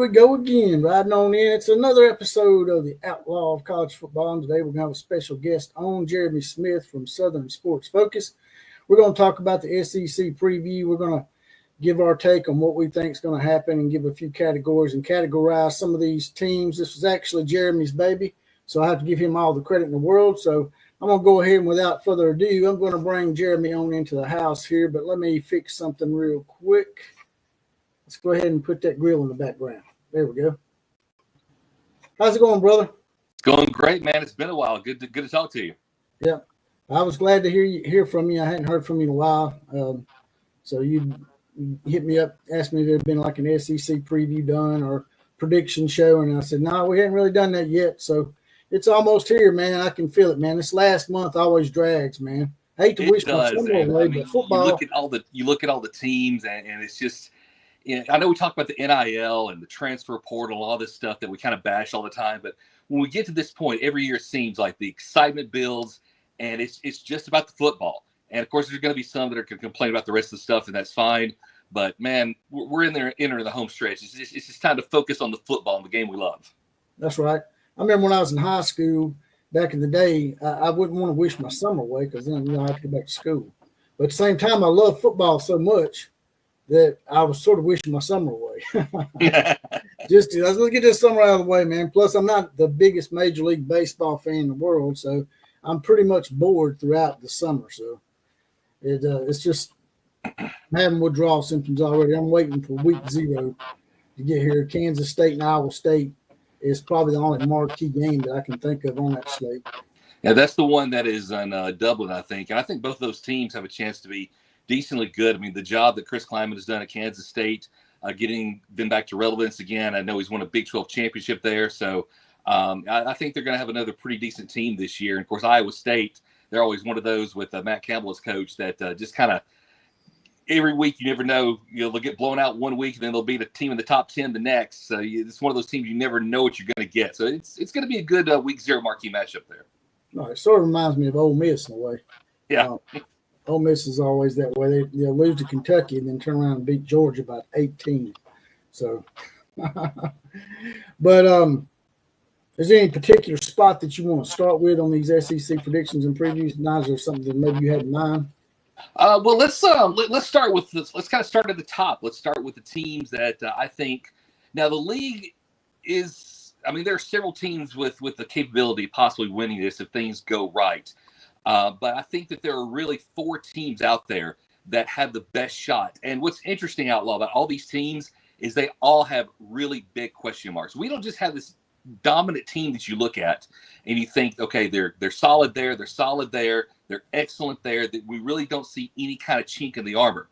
we go again, riding on in. It's another episode of the Outlaw of College Football, and today we're going to have a special guest on, Jeremy Smith from Southern Sports Focus. We're going to talk about the SEC preview. We're going to give our take on what we think is going to happen and give a few categories and categorize some of these teams. This was actually Jeremy's baby, so I have to give him all the credit in the world. So I'm going to go ahead and without further ado, I'm going to bring Jeremy on into the house here, but let me fix something real quick. Let's go ahead and put that grill in the background. There we go. How's it going, brother? It's going great, man. It's been a while. Good to talk to you. Yeah, I was glad to hear from you. I hadn't heard from you in a while. So you hit me up, asked me if there had been like an SEC preview done or prediction show, and I said, no, we hadn't really done that yet. So it's almost here, man. I can feel it, man. This last month always drags, man. I hate to wish my summer away, but football. You look at all the teams, and it's just. Yeah, I know we talk about the NIL and the transfer portal and all this stuff that we kind of bash all the time, but when we get to this point, every year it seems like the excitement builds, and it's just about the football. And of course, there's going to be some that are going to complain about the rest of the stuff, and that's fine. But man, we're entering the home stretch. It's just time to focus on the football and the game we love. That's right. I remember when I was in high school back in the day, I wouldn't want to wish my summer away because then I have to go back to school. But at the same time, I love football so much that I was sort of wishing my summer away. Let's get this summer out of the way, man. Plus, I'm not the biggest Major League Baseball fan in the world, so I'm pretty much bored throughout the summer. So it's just I'm having withdrawal symptoms already. I'm waiting for week 0 to get here. Kansas State and Iowa State is probably the only marquee game that I can think of on that slate. Yeah, that's the one that is in Dublin, I think. And I think both of those teams have a chance to be decently good. I mean, the job that Chris Klieman has done at Kansas State, getting them back to relevance again. I know he's won a Big 12 championship there. So I think they're going to have another pretty decent team this year. And, of course, Iowa State, they're always one of those with Matt Campbell as coach that just kind of every week you never know. They'll get blown out one week, and then they'll beat a team in the top 10 the next. So it's one of those teams you never know what you're going to get. So it's going to be a good week 0 marquee matchup there. No, it sort of reminds me of Ole Miss in a way. Yeah. Ole Miss is always that way. They'll lose to Kentucky and then turn around and beat Georgia by 18. So, but is there any particular spot that you want to start with on these SEC predictions and previews? Now, is there something that maybe you had in mind? Well, let's start with this. Let's kind of start at the top. Let's start with the teams that I think. Now, the league is. I mean, there are several teams with the capability of possibly winning this if things go right. But I think that there are really 4 teams out there that have the best shot. And what's interesting, Outlaw, about all these teams is they all have really big question marks. We don't just have this dominant team that you look at and you think, okay, they're solid there, they're solid there, they're excellent there, that we really don't see any kind of chink in the armor.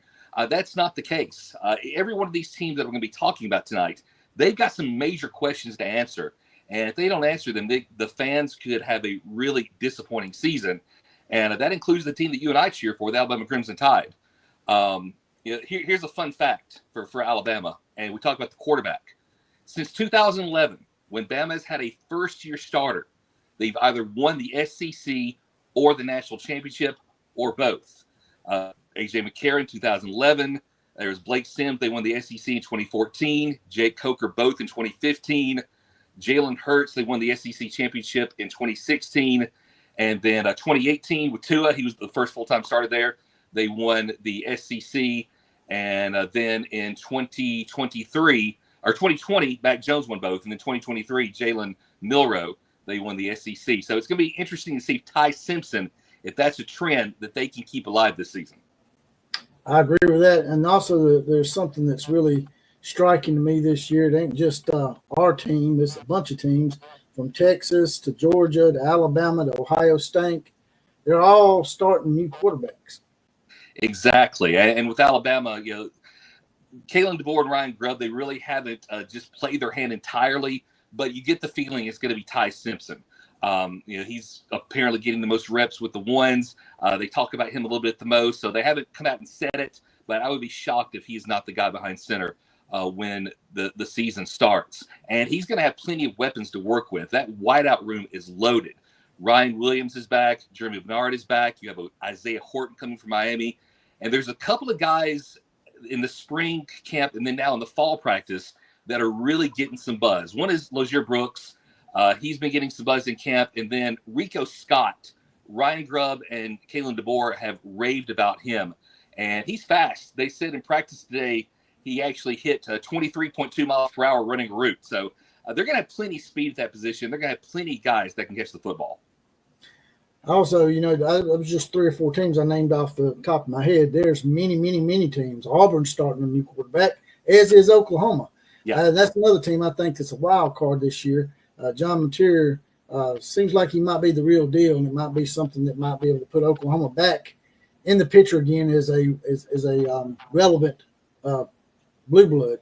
That's not the case. Every one of these teams that we're going to be talking about tonight, they've got some major questions to answer. And if they don't answer them, the fans could have a really disappointing season. And that includes the team that you and I cheer for, the Alabama Crimson Tide. Here's a fun fact for Alabama, and we talk about the quarterback. Since 2011, when Bama's had a first-year starter, they've either won the SEC or the national championship or both. A.J. McCarron, 2011. There's Blake Sims. They won the SEC in 2014. Jake Coker, both in 2015. Jalen Hurts, they won the SEC championship in 2016. And then 2018 with Tua, he was the first full-time starter there. They won the SEC. And then in 2023, or 2020, Mac Jones won both. And then 2023, Jalen Milroe, they won the SEC. So it's going to be interesting to see if Ty Simpson, if that's a trend that they can keep alive this season. I agree with that. And also there's something that's really striking to me this year. It ain't just our team. It's a bunch of teams. From Texas to Georgia to Alabama to Ohio State, they're all starting new quarterbacks. Exactly. And with Alabama, Kalen DeBoer and Ryan Grubb, they really haven't just played their hand entirely, but you get the feeling it's going to be Ty Simpson. He's apparently getting the most reps with the ones. They talk about him a little bit the most, so they haven't come out and said it, but I would be shocked if he's not the guy behind center when the season starts. And he's going to have plenty of weapons to work with. That wideout room is loaded. Ryan Williams is back. Jeremy Bernard is back. You have Isaiah Horton coming from Miami. And there's a couple of guys in the spring camp and then now in the fall practice that are really getting some buzz. One is Lozier Brooks. He's been getting some buzz in camp. And then Rico Scott, Ryan Grubb, and Kalen DeBoer have raved about him. And he's fast. They said in practice today he actually hit 23.2 miles per hour running a route. So they're going to have plenty of speed at that position. They're going to have plenty of guys that can catch the football. Also, I was just 3 or 4 teams I named off the top of my head. There's many, many, many teams. Auburn's starting a new quarterback, as is Oklahoma. Yeah. That's another team I think that's a wild card this year. John Mateer seems like he might be the real deal, and it might be something that might be able to put Oklahoma back in the picture again as a relevant blue blood.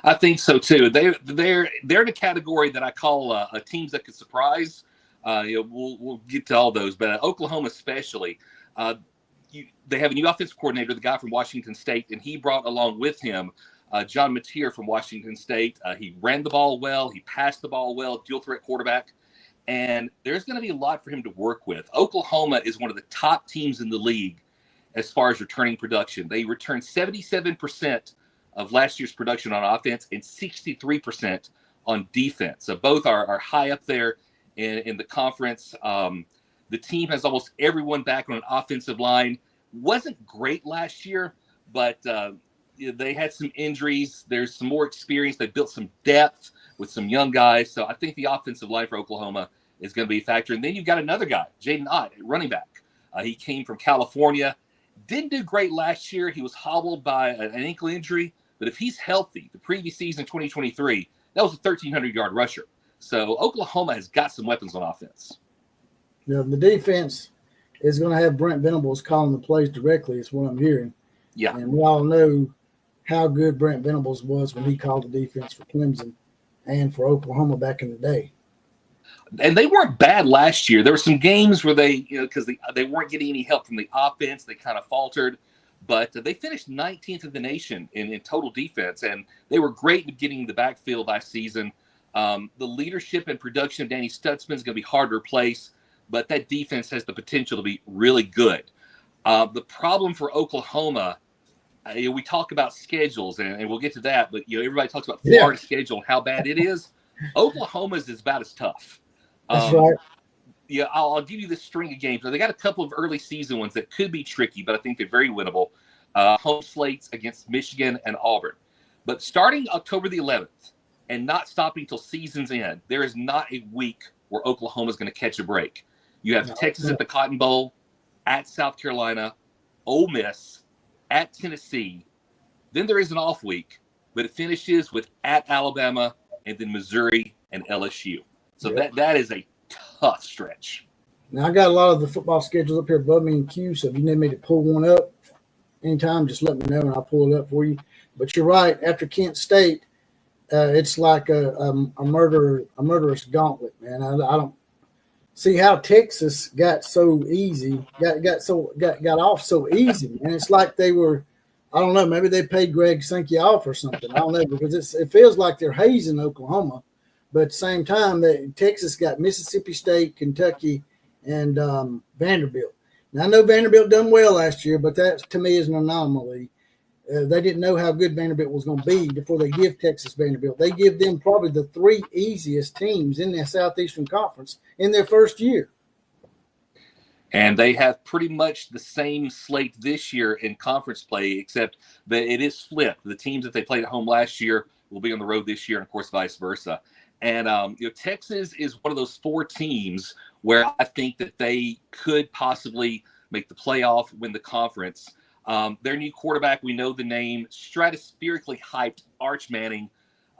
I think so too. They're the category that I call teams that could surprise. We'll get to all those, but Oklahoma especially, they have a new offensive coordinator, the guy from Washington State, and he brought along with him John Mateer from Washington State. He ran the ball well, he passed the ball well, dual threat quarterback, and there's going to be a lot for him to work with. Oklahoma is one of the top teams in the league as far as returning production. They returned 77% of last year's production on offense and 63% on defense. So both are high up there in the conference. The team has almost everyone back on an offensive line. Wasn't great last year, but they had some injuries. There's some more experience. They built some depth with some young guys. So I think the offensive line for Oklahoma is going to be a factor. And then you've got another guy, Jaden Ott, at running back. He came from California. Didn't do great last year. He was hobbled by an ankle injury. But if he's healthy, the previous season, 2023, that was a 1,300-yard rusher. So Oklahoma has got some weapons on offense. The defense is going to have Brent Venables calling the plays directly, is what I'm hearing. Yeah. And we all know how good Brent Venables was when he called the defense for Clemson and for Oklahoma back in the day. And they weren't bad last year. There were some games where they, because they weren't getting any help from the offense, they kind of faltered. But they finished 19th in the nation in total defense, and they were great at getting the backfield last season. The leadership and production of Danny Stutzman is going to be hard to replace, but that defense has the potential to be really good. The problem for Oklahoma, we talk about schedules, and we'll get to that, but everybody talks about Florida's schedule and how bad it is. Oklahoma's is about as tough. That's right. Yeah, I'll give you this string of games. Now, they got a couple of early season ones that could be tricky, but I think they're very winnable. Home slates against Michigan and Auburn. But starting October the 11th and not stopping till season's end, there is not a week where Oklahoma's going to catch a break. You have Texas at the Cotton Bowl, at South Carolina, Ole Miss, at Tennessee. Then there is an off week, but it finishes with at Alabama and then Missouri and LSU. So that is a tough stretch. Now, I got a lot of the football schedules up here above me in queue, so if you need me to pull one up anytime, just let me know and I'll pull it up for you. But you're right. After Kent State, it's like a murderous gauntlet, man. I don't see how Texas got so easy, got off so easy, man. It's like they were, I don't know, maybe they paid Greg Sankey off or something. I don't know, because it feels like they're hazing Oklahoma. But at the same time, Texas got Mississippi State, Kentucky, and Vanderbilt. Now, I know Vanderbilt done well last year, but that, to me, is an anomaly. They didn't know how good Vanderbilt was going to be before they give Texas Vanderbilt. They give them probably the 3 easiest teams in the Southeastern Conference in their first year. And they have pretty much the same slate this year in conference play, except that it is flipped. The teams that they played at home last year will be on the road this year, and, of course, vice versa. And Texas is one of those 4 teams where I think that they could possibly make the playoff, win the conference. Their new quarterback, we know the name, stratospherically hyped Arch Manning.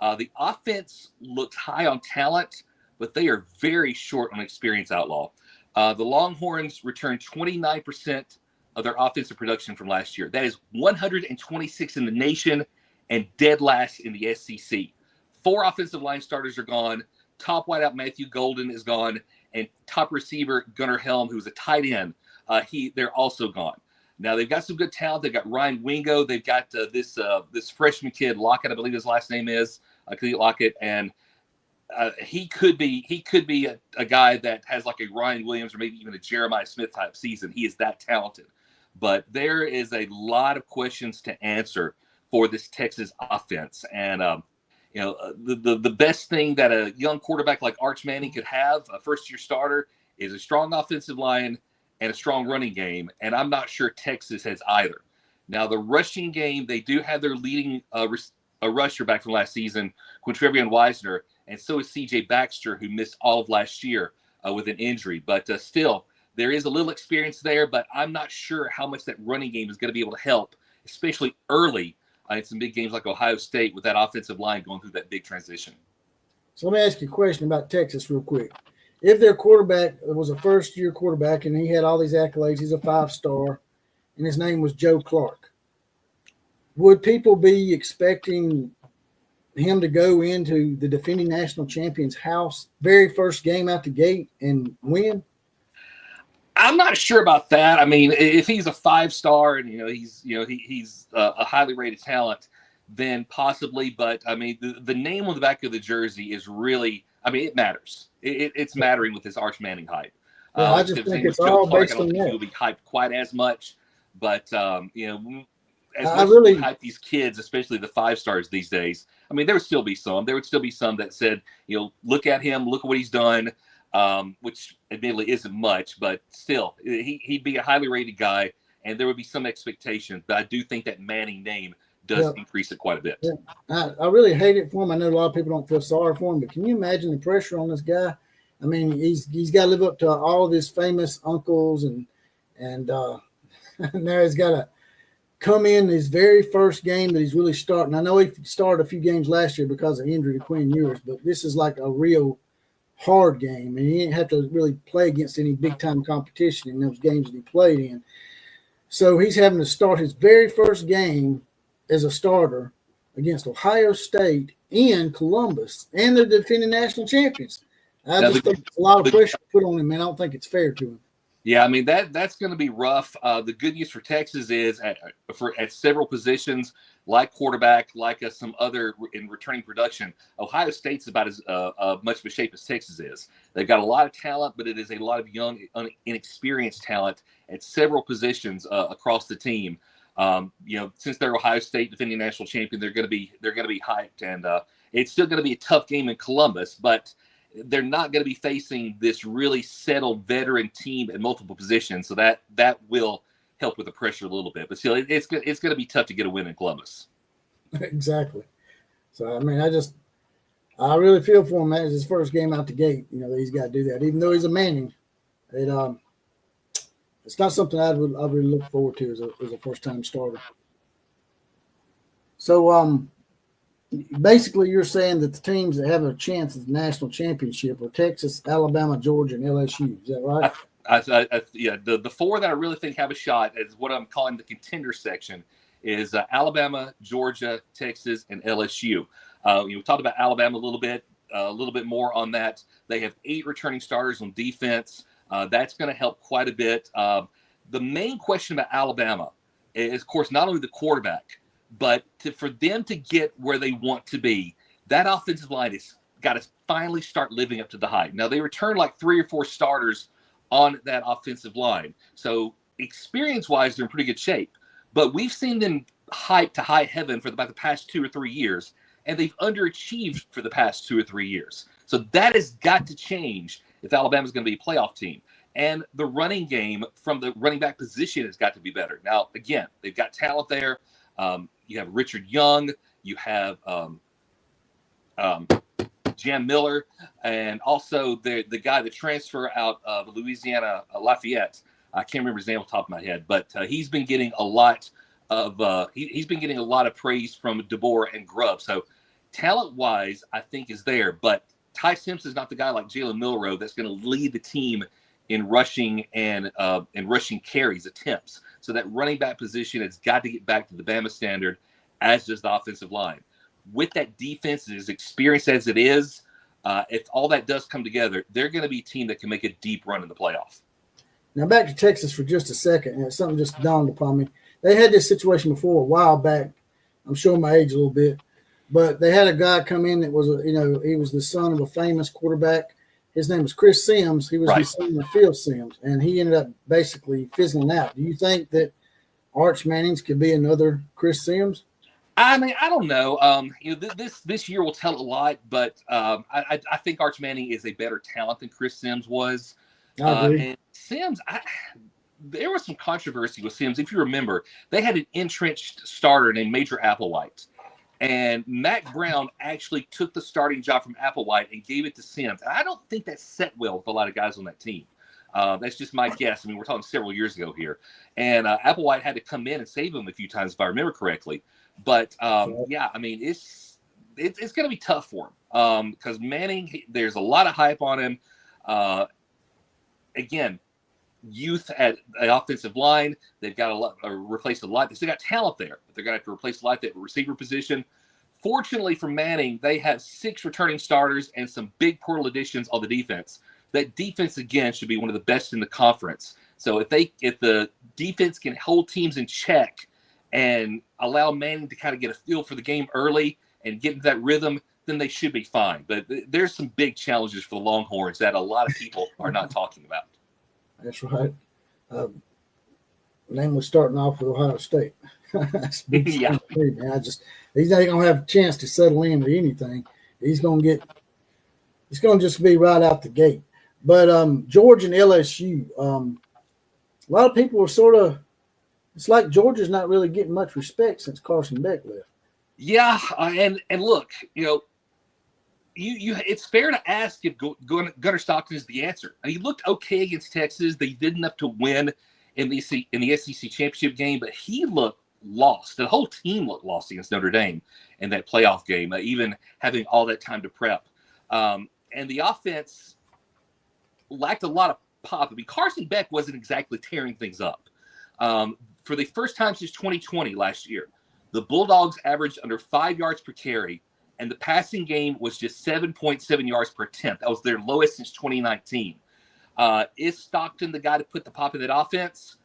The offense looks high on talent, but they are very short on experience, Outlaw. The Longhorns returned 29% of their offensive production from last year. That is 126 in the nation and dead last in the SEC. 4 offensive line starters are gone. Top wideout Matthew Golden is gone, and top receiver Gunnar Helm, who's a tight end, they're also gone. Now they've got some good talent. They've got Ryan Wingo. They've got this freshman kid Lockett, I believe his last name is Khalil Lockett, and he could be a guy that has like a Ryan Williams or maybe even a Jeremiah Smith type season. He is that talented, but there is a lot of questions to answer for this Texas offense, and The best thing that a young quarterback like Arch Manning could have, a first-year starter, is a strong offensive line and a strong running game, and I'm not sure Texas has either. Now, the rushing game, they do have their leading rusher back from last season, Quintrevrion Wisner, and so is C.J. Baxter, who missed all of last year with an injury. But still, there is a little experience there, but I'm not sure how much that running game is going to be able to help, especially early in some big games like Ohio State with that offensive line going through that big transition. So let me ask you a question about Texas real quick. If their quarterback was a first-year quarterback and he had all these accolades, he's a 5-star, and his name was Joe Clark, would people be expecting him to go into the defending national champion's house very first game out the gate and win? I'm not sure about that. I mean, if he's a 5-star and he's a highly rated talent, then possibly. But I mean, the name on the back of the jersey is really, I mean, it matters. It's mattering with this Arch Manning hype. Yeah, I just think it's all based on that. He'll be hyped quite as much, but as I much really as we hype these kids, especially the 5-stars these days. I mean, there would still be some that said, look at him, look at what he's done. Which admittedly isn't much, but still, he'd be a highly rated guy, and there would be some expectation. But I do think that Manning name does increase it quite a bit. Yeah. I really hate it for him. I know a lot of people don't feel sorry for him, but can you imagine the pressure on this guy? I mean, he's got to live up to all of his famous uncles, and now he's got to come in his very first game that he's really starting. I know he started a few games last year because of injury to Quinn Ewers, but this is like a real hard game, and he didn't have to really play against any big-time competition in those games that he played in. So he's having to start his very first game as a starter against Ohio State and Columbus, and they're defending national champions. I just think it's a lot of pressure put on him, and I don't think it's fair to him. Yeah, I mean, that's going to be rough. The good news for Texas is at several positions, like quarterback, like some other in returning production, Ohio State's about as much of a shape as Texas is. They've got a lot of talent, but it is a lot of young, inexperienced talent at several positions across the team. Since they're Ohio State defending national champion, they're going to be hyped, and it's still going to be a tough game in Columbus, but they're not going to be facing this really settled veteran team at multiple positions, so that will help with the pressure a little bit. But still, it's going to be tough to get a win in Columbus. Exactly. So I mean, I really feel for him as his first game out the gate. That he's got to do that, even though he's a Manning. It's not something I really look forward to as a first time starter. So basically, you're saying that the teams that have a chance at the national championship are Texas, Alabama, Georgia, and LSU. Is that right? The 4 that I really think have a shot is what I'm calling the contender section is Alabama, Georgia, Texas, and LSU. We talked about Alabama a little bit more on that. They have 8 returning starters on defense. That's going to help quite a bit. The main question about Alabama is, of course, not only the quarterback, but for them to get where they want to be, that offensive line has got to finally start living up to the hype. Now, they returned like 3 or 4 starters on that offensive line. So experience-wise, they're in pretty good shape. But we've seen them hyped to high heaven for about the past 2 or 3 years, and they've underachieved for the past 2 or 3 years. So that has got to change if Alabama's going to be a playoff team. And the running game from the running back position has got to be better. Now, again, they've got talent there. You have Richard Young, you have Jam Miller, and also the guy that transfer out of Louisiana Lafayette. I can't remember his name off the top of my head, but he's been getting a lot of he's been getting a lot of praise from DeBoer and Grubb. So talent-wise, I think is there, but Ty Simpson is not the guy like Jalen Milroe that's going to lead the team in rushing and rushing carries attempts. So that running back position has got to get back to the Bama standard, as does the offensive line. With that defense, as experienced as it is, if all that does come together, they're going to be a team that can make a deep run in the playoff. Now back to Texas for just a second, and something just dawned upon me. They had this situation before a while back. I'm showing my age a little bit, but they had a guy come in that was he was the son of a famous quarterback. His name was Chris Sims. He was the son of Phil Sims, and he ended up basically fizzling out. Do you think that Arch Manning's could be another Chris Sims? I mean, I don't know. This year will tell a lot, but I think Arch Manning is a better talent than Chris Sims was. I agree. And Sims, there was some controversy with Sims. If you remember, they had an entrenched starter named Major Applewhite. And Mac Brown actually took the starting job from Applewhite and gave it to Sims. And I don't think that set well with a lot of guys on that team. That's just my guess. I mean, we're talking several years ago here. And Applewhite had to come in and save him a few times, if I remember correctly. But, yeah, I mean, it's going to be tough for him because Manning, there's a lot of hype on him. Again, youth at the offensive line. They've got replaced a lot. They still got talent there, but they're going to have to replace a lot at the receiver position. Fortunately for Manning, they have 6 returning starters and some big portal additions on the defense. That defense, again, should be one of the best in the conference. So if the defense can hold teams in check and allow Manning to kind of get a feel for the game early and get into that rhythm, then they should be fine. But there's some big challenges for the Longhorns that a lot of people are not talking about. That's right. Namely, starting off with Ohio State. That's big. Yeah. Me, man. He's not going to have a chance to settle in or anything. It's going to just be right out the gate. But Georgia and LSU, a lot of people are it's like Georgia's not really getting much respect since Carson Beck left. Yeah, and look, you it's fair to ask if Gunnar Stockton is the answer. I mean, he looked okay against Texas. They did enough to win in the SEC championship game, but he looked lost. The whole team looked lost against Notre Dame in that playoff game, even having all that time to prep. And the offense lacked a lot of pop. I mean, Carson Beck wasn't exactly tearing things up. For the first time since 2020 last year, the Bulldogs averaged under 5 yards per carry, and the passing game was just 7.7 yards per attempt. That was their lowest since 2019. Is Stockton the guy to put the pop in that offense?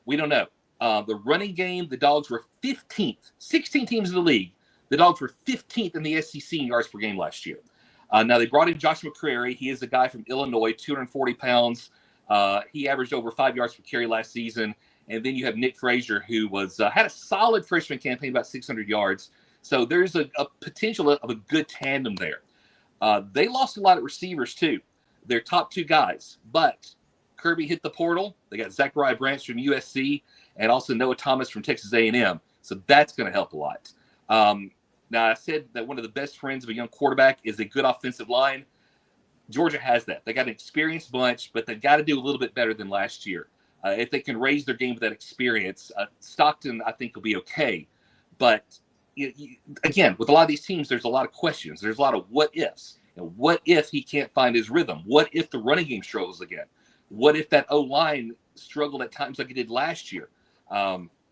We don't know. The running game, the Dogs were 15th, 16 teams in the league. The Dogs were 15th in the SEC in yards per game last year. Now, they brought in Josh McCrary. He is a guy from Illinois, 240 pounds. He averaged over 5 yards per carry last season. And then you have Nick Frazier, who had a solid freshman campaign, about 600 yards. So there's a potential of a good tandem there. They lost a lot of receivers, too. Their top 2 guys. But Kirby hit the portal. They got Zachariah Branch from USC and also Noah Thomas from Texas A&M. So that's going to help a lot. Now, I said that one of the best friends of a young quarterback is a good offensive line. Georgia has that. They got an experienced bunch, but they've got to do a little bit better than last year. If they can raise their game with that experience, Stockton, I think, will be okay. But, again, with a lot of these teams, there's a lot of questions. There's a lot of what-ifs. What if he can't find his rhythm? What if the running game struggles again? What if that O-line struggled at times like it did last year?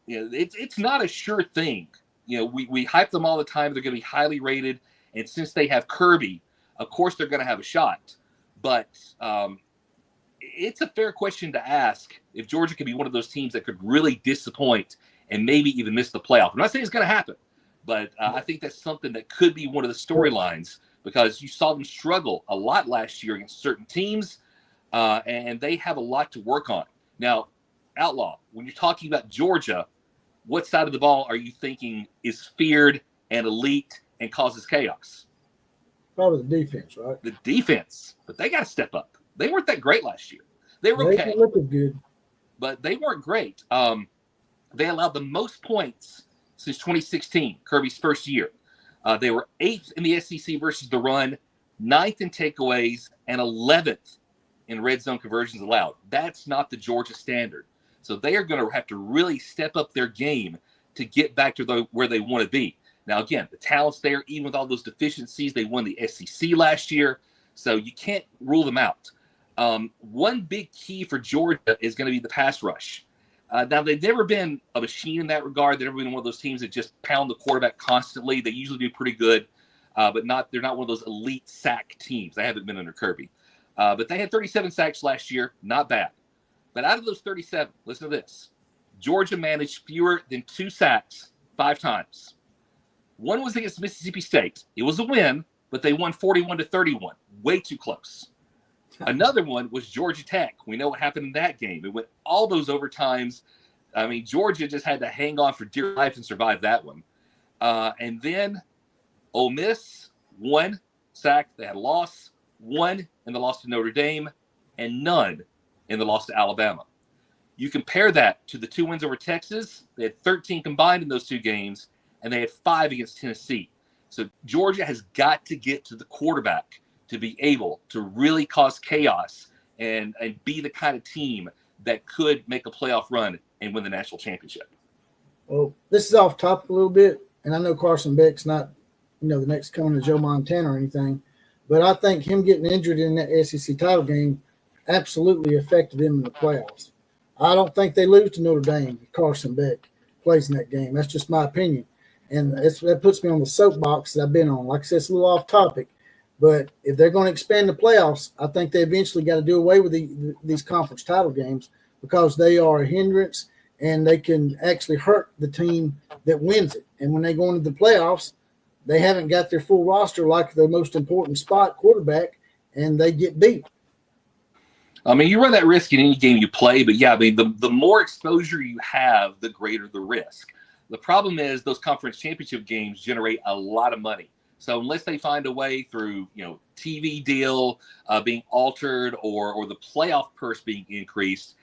It's not a sure thing. We hype them all the time. They're going to be highly rated. And since they have Kirby, of course they're going to have a shot. But it's a fair question to ask if Georgia could be one of those teams that could really disappoint and maybe even miss the playoff. I'm not saying it's going to happen, but I think that's something that could be one of the storylines because you saw them struggle a lot last year against certain teams, and they have a lot to work on. Now, Outlaw, when you're talking about Georgia, what side of the ball are you thinking is feared and elite and causes chaos? Probably the defense, right? The defense, but they got to step up. They weren't that great last year. They were okay. They looked good, but they weren't great. They allowed the most points since 2016, Kirby's first year. They were 8th in the SEC versus the run, 9th in takeaways, and 11th in red zone conversions allowed. That's not the Georgia standard. So they are going to have to really step up their game to get back to where they want to be. Now, again, the talent's there. Even with all those deficiencies, they won the SEC last year. So you can't rule them out. One big key for Georgia is going to be the pass rush. Now, they've never been a machine in that regard. They've never been one of those teams that just pound the quarterback constantly. They usually do pretty good, but they're not one of those elite sack teams. They haven't been under Kirby. But they had 37 sacks last year. Not bad. But out of those 37, listen to this. Georgia managed fewer than 2 sacks 5 times. One was against Mississippi State. It was a win, but they won 41-31. Way too close. Another one was Georgia Tech. We know what happened in that game. It went all those overtimes. I mean, Georgia just had to hang on for dear life and survive that one. And then Ole Miss, 1 sack. They had a loss, 1 in the loss to Notre Dame, and none in the loss to Alabama. You compare that to the 2 wins over Texas. They had 13 combined in those 2 games, and they had 5 against Tennessee. So Georgia has got to get to the quarterback to be able to really cause chaos and be the kind of team that could make a playoff run and win the national championship. Well, this is off topic a little bit, and I know Carson Beck's not, the next coming to Joe Montana or anything, but I think him getting injured in that SEC title game absolutely affected him in the playoffs. I don't think they lose to Notre Dame if Carson Beck plays in that game. That's just my opinion. And that puts me on the soapbox that I've been on. Like I said, it's a little off topic, but if they're going to expand the playoffs, I think they eventually got to do away with these conference title games because they are a hindrance and they can actually hurt the team that wins it. And when they go into the playoffs, they haven't got their full roster like their most important spot quarterback, and they get beat. I mean, you run that risk in any game you play, but yeah, I mean, the more exposure you have, the greater the risk. The problem is those conference championship games generate a lot of money. So unless they find a way through, TV deal being altered or the playoff purse being increased,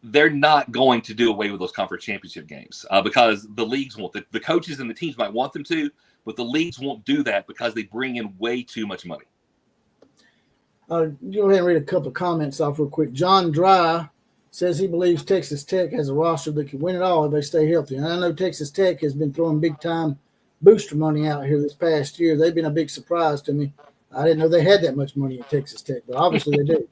they're not going to do away with those conference championship games because the leagues won't. The coaches and the teams might want them to, but the leagues won't do that because they bring in way too much money. Go ahead and read a couple of comments off real quick. John Dry says he believes Texas Tech has a roster that can win it all if they stay healthy. And I know Texas Tech has been throwing big-time booster money out here this past year. They've been a big surprise to me. I didn't know they had that much money at Texas Tech, but obviously they do.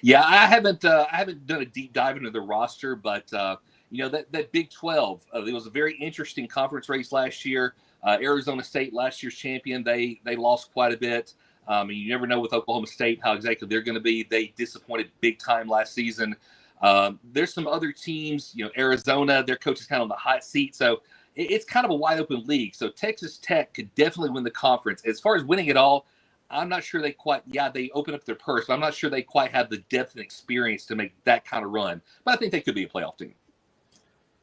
Yeah, I haven't done a deep dive into the roster, but that Big 12, it was a very interesting conference race last year. Arizona State, last year's champion, they lost quite a bit. You never know with Oklahoma State how exactly they're going to be. They disappointed big time last season. There's some other teams, Arizona, their coach is kind of on the hot seat. So it's kind of a wide open league. So Texas Tech could definitely win the conference. As far as winning it all, I'm not sure they open up their purse, but I'm not sure they quite have the depth and experience to make that kind of run. But I think they could be a playoff team.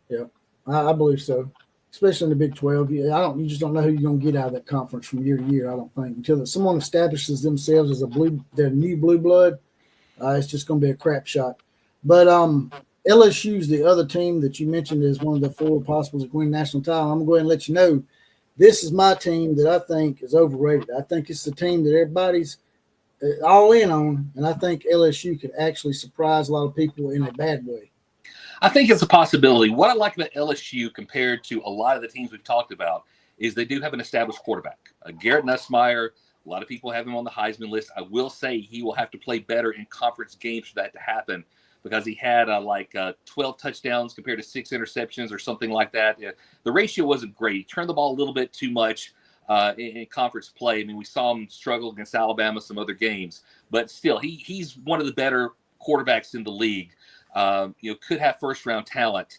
Yeah, I believe so. Especially in the Big 12. You just don't know who you're going to get out of that conference from year to year, I don't think. Until someone establishes themselves as their new blue blood, it's just going to be a crap shot. But LSU's the other team that you mentioned is one of the 4 possibles to win national title. I'm going to go ahead and let you know this is my team that I think is overrated. I think it's the team that everybody's all in on, and I think LSU could actually surprise a lot of people in a bad way. I think it's a possibility. What I like about LSU compared to a lot of the teams we've talked about is they do have an established quarterback. Garrett Nussmeier, a lot of people have him on the Heisman list. I will say he will have to play better in conference games for that to happen because he had 12 touchdowns compared to 6 interceptions or something like that. The ratio wasn't great. He turned the ball a little bit too much in conference play. I mean, we saw him struggle against Alabama, some other games. But still, he's one of the better quarterbacks in the league. Could have first-round talent.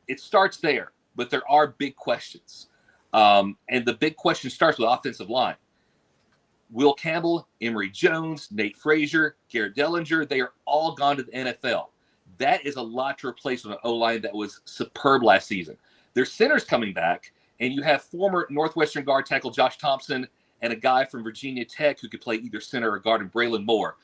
It starts there, but there are big questions. And the big question starts with offensive line. Will Campbell, Emory Jones, Nate Frazier, Garrett Dellinger, they are all gone to the NFL. That is a lot to replace with an O-line that was superb last season. Their center's coming back, and you have former Northwestern guard tackle Josh Thompson and a guy from Virginia Tech who could play either center or guard, and Braylon Moore.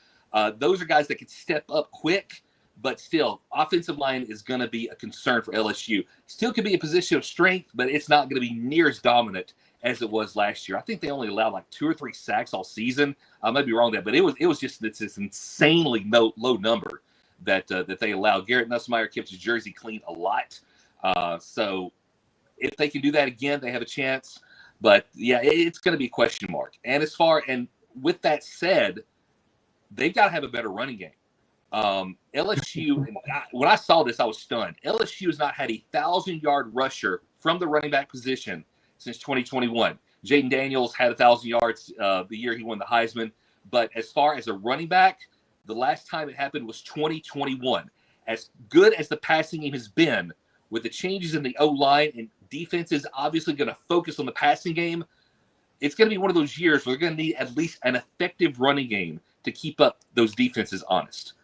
Those are guys that can step up quick. But still, offensive line is going to be a concern for LSU. Still could be a position of strength, but it's not going to be near as dominant as it was last year. I think they only allowed like 2 or 3 sacks all season. I might be wrong there, but it was just this insanely low number that they allowed. Garrett Nussmeier kept his jersey clean a lot. So if they can do that again, they have a chance. But yeah, it's going to be a question mark. And with that said, they've got to have a better running game. LSU, when I saw this, I was stunned. LSU has not had a 1,000-yard rusher from the running back position since 2021. Jaden Daniels had 1,000 yards the year he won the Heisman. But as far as a running back, the last time it happened was 2021. As good as the passing game has been, with the changes in the O-line and defense is obviously going to focus on the passing game, it's going to be one of those years where they're going to need at least an effective running game to keep up those defenses honest.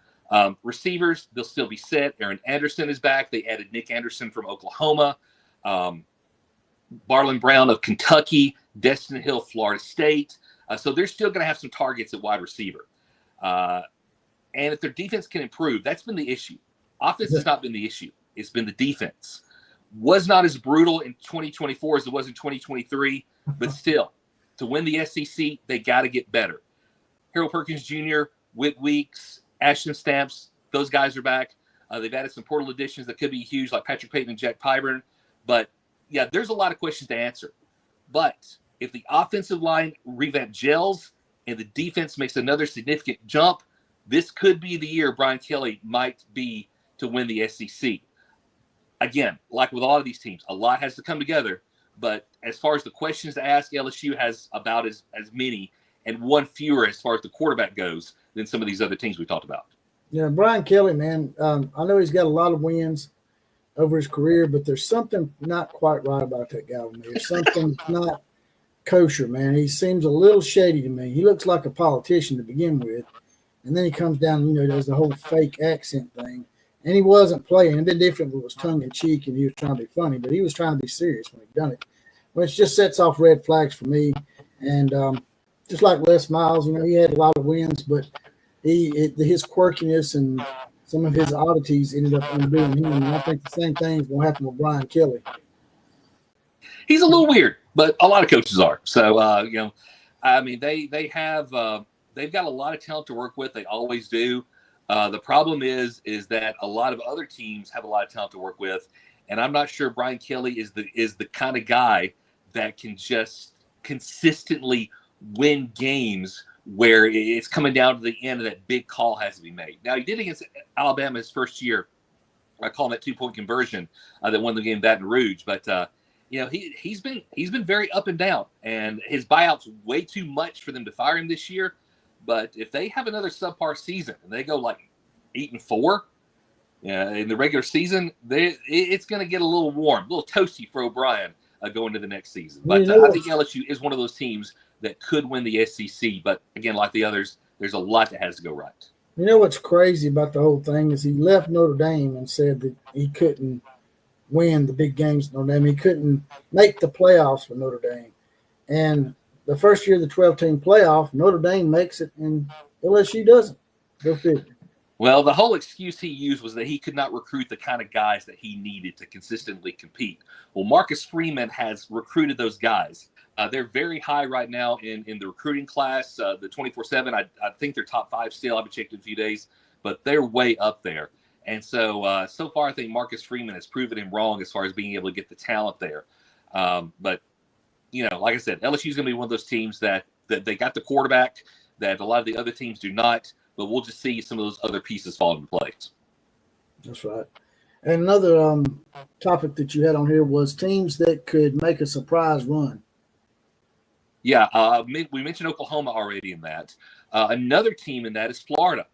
Receivers, they'll still be set. Aaron Anderson is back. They added Nick Anderson from Oklahoma. Barlin Brown of Kentucky, Destin Hill, Florida State. So they're still going to have some targets at wide receiver. And if their defense can improve, that's been the issue. Offense has not been the issue. It's been the defense. Was not as brutal in 2024 as it was in 2023, but still, to win the SEC, they got to get better. Harold Perkins Jr., Whit Weeks, Ashton Stamps, those guys are back. They've added some portal additions that could be huge, like Patrick Payton and Jack Pyburn. But, yeah, there's a lot of questions to answer. But if the offensive line revamp gels and the defense makes another significant jump, this could be the year Brian Kelly might be to win the SEC. Again, like with a lot of these teams, a lot has to come together. But as far as the questions to ask, LSU has about as many and one fewer as far as the quarterback goes than some of these other teams we talked about. Yeah, Brian Kelly, man, I know he's got a lot of wins over his career, but there's something not quite right about that guy with me. There's something not kosher, man. He seems a little shady to me. He looks like a politician to begin with, and then he comes down, does the whole fake accent thing, and he wasn't playing. It'd been different if it was tongue-in-cheek and he was trying to be funny, but he was trying to be serious when he done it, which just sets off red flags for me. And just like Les Miles, he had a lot of wins, but his quirkiness and some of his oddities ended up undoing him. And I think the same thing is going to happen with Brian Kelly. He's a little weird, but a lot of coaches are. So, they have they've got a lot of talent to work with. They always do. The problem is that a lot of other teams have a lot of talent to work with, and I'm not sure Brian Kelly is the kind of guy that can just consistently win games where it's coming down to the end and that big call has to be made. Now, he did against Alabama his first year. I call him that 2-point conversion that won the game in Baton Rouge. But, he's been very up and down, and his buyout's way too much for them to fire him this year. But if they have another subpar season and they go like 8-4 in the regular season, it's going to get a little warm, a little toasty for O'Brien going to the next season. But I think LSU is one of those teams that could win the SEC. But again, like the others, there's a lot that has to go right. You know what's crazy about the whole thing is he left Notre Dame and said that he couldn't win the big games at Notre Dame. He couldn't make the playoffs for Notre Dame. And the first year of the 12-team playoff, Notre Dame makes it and LSU doesn't. Go figure. Well, the whole excuse he used was that he could not recruit the kind of guys that he needed to consistently compete. Well, Marcus Freeman has recruited those guys. They're very high right now in the recruiting class, the 24/7. I think they're top 5 still. I've been checked in a few days, but they're way up there. And so far, I think Marcus Freeman has proven him wrong as far as being able to get the talent there. But, like I said, LSU is going to be one of those teams that they got the quarterback that a lot of the other teams do not. But we'll just see some of those other pieces fall into place. That's right. And another topic that you had on here was teams that could make a surprise run. Yeah, we mentioned Oklahoma already in that. Another team in that is Florida.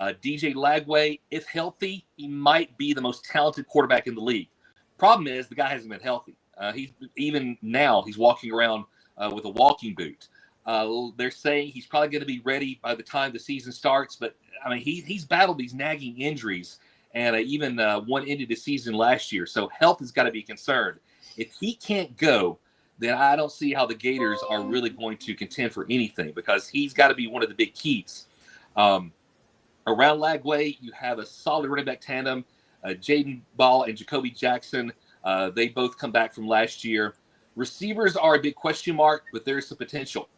DJ Lagway, if healthy, he might be the most talented quarterback in the league. Problem is the guy hasn't been healthy. He's walking around with a walking boot. They're saying he's probably going to be ready by the time the season starts. But, he's battled these nagging injuries, and even one ended the season last year. So health has got to be concerned. If he can't go, then I don't see how the Gators are really going to contend for anything because he's got to be one of the big keys. Around Lagway, you have a solid running back tandem, Jaden Ball and Jacoby Jackson. They both come back from last year. Receivers are a big question mark, but there's some potential.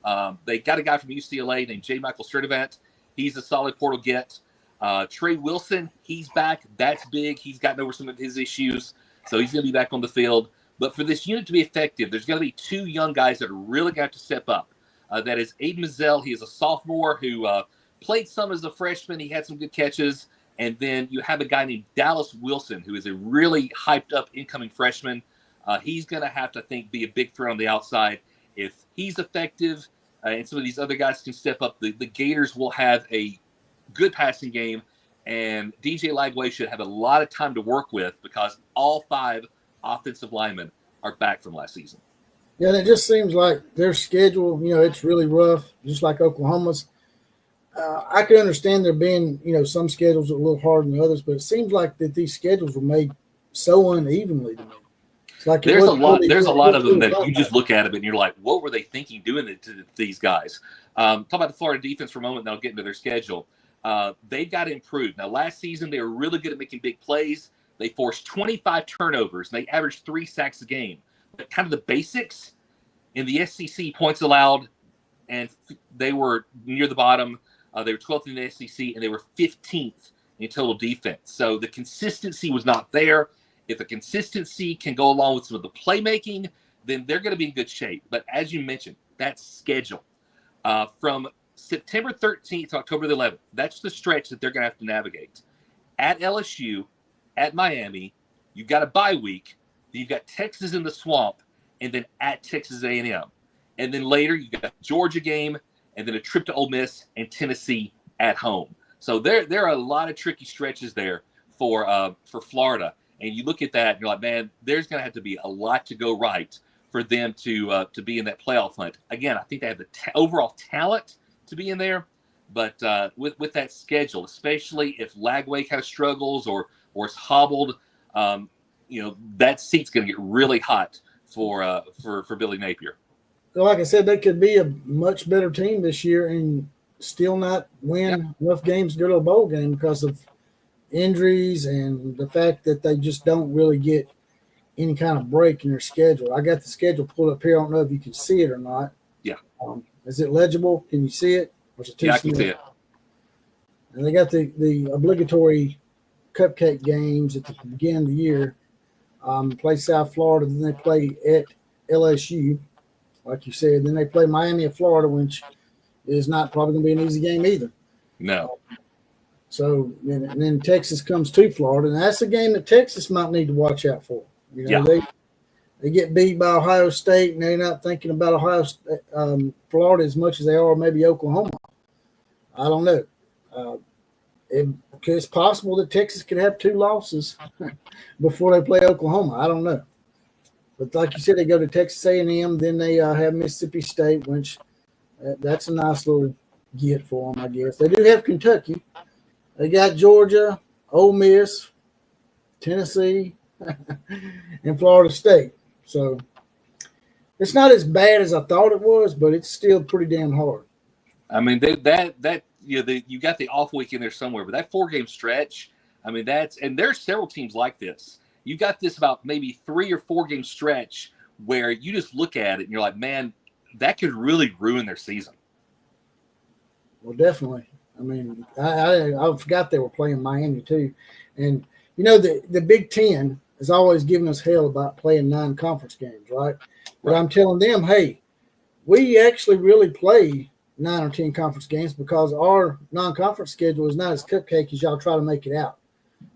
They got a guy from UCLA named J. Michael Sturdivant. He's a solid portal get. Trey Wilson, he's back. That's big. He's gotten over some of his issues, so he's going to be back on the field. But for this unit to be effective, there's going to be 2 young guys that are really going to have to step up. That is Aiden Mazzell. He is a sophomore who played some as a freshman. He had some good catches. And then you have a guy named Dallas Wilson, who is a really hyped-up incoming freshman. He's going to have to, I think, be a big threat on the outside. If he's effective and some of these other guys can step up, the Gators will have a good passing game. And DJ Lagway should have a lot of time to work with because all 5 offensive linemen are back from last season. Yeah, and it just seems like their schedule, it's really rough, just like Oklahoma's. I can understand there being, some schedules are a little harder than others, but it seems like that these schedules were made so unevenly to me. like there's a lot of them that you just look at them and you're like, what were they thinking doing it to these guys? Talk about the Florida defense for a moment, and I'll get into their schedule. They've got to improve. Now, last season, they were really good at making big plays. They forced 25 turnovers, and they averaged 3 sacks a game. But kind of the basics in the SEC, points allowed, and they were near the bottom. They were 12th in the SEC, and they were 15th in total defense. So the consistency was not there. If the consistency can go along with some of the playmaking, then they're going to be in good shape. But as you mentioned, that schedule from September 13th to October the 11th, that's the stretch that they're going to have to navigate. At LSU, at Miami, you've got a bye week. You've got Texas in the swamp, and then at Texas A&M. And then later, you've got a Georgia game, and then a trip to Ole Miss and Tennessee at home. So there are a lot of tricky stretches there for Florida. And you look at that, and you're like, man, there's going to have to be a lot to go right for them to be in that playoff hunt. Again, I think they have the overall talent to be in there, but with that schedule, especially if Lagway kind of struggles or is hobbled, that seat's going to get really hot for Billy Napier. Like I said, they could be a much better team this year and still not win enough games to go to a bowl game because of injuries and the fact that they just don't really get any kind of break in their schedule. I got the schedule pulled up here. I don't know if you can see it or not. Yeah. Is it legible? Can you see it? Or is it too I small? can see it. And they got the obligatory cupcake games at the beginning of the year. Play South Florida, then they play at LSU, like you said. Then they play Miami of Florida, which is not probably going to be an easy game either. No. So and then Texas comes to Florida, and that's a game that Texas might need to watch out for. They get beat by Ohio State, and they're not thinking about Florida as much as they are maybe Oklahoma. I don't know. It's possible that Texas could have 2 losses before they play Oklahoma. I don't know. But like you said, they go to Texas A&M, then they have Mississippi State, which that's a nice little get for them, I guess. They do have Kentucky. They got Georgia, Ole Miss, Tennessee, and Florida State. So it's not as bad as I thought it was, but it's still pretty damn hard. I mean, you got the off week in there somewhere, but that 4-game stretch, I mean, and there are several teams like this. You got this about maybe 3 or 4 game stretch where you just look at it and you're like, man, that could really ruin their season. Well, definitely. I mean, I forgot they were playing Miami too. And, the Big Ten has always given us hell about playing non-conference games, right? But I'm telling them, hey, we actually really play 9 or 10 conference games because our non-conference schedule is not as cupcake as y'all try to make it out.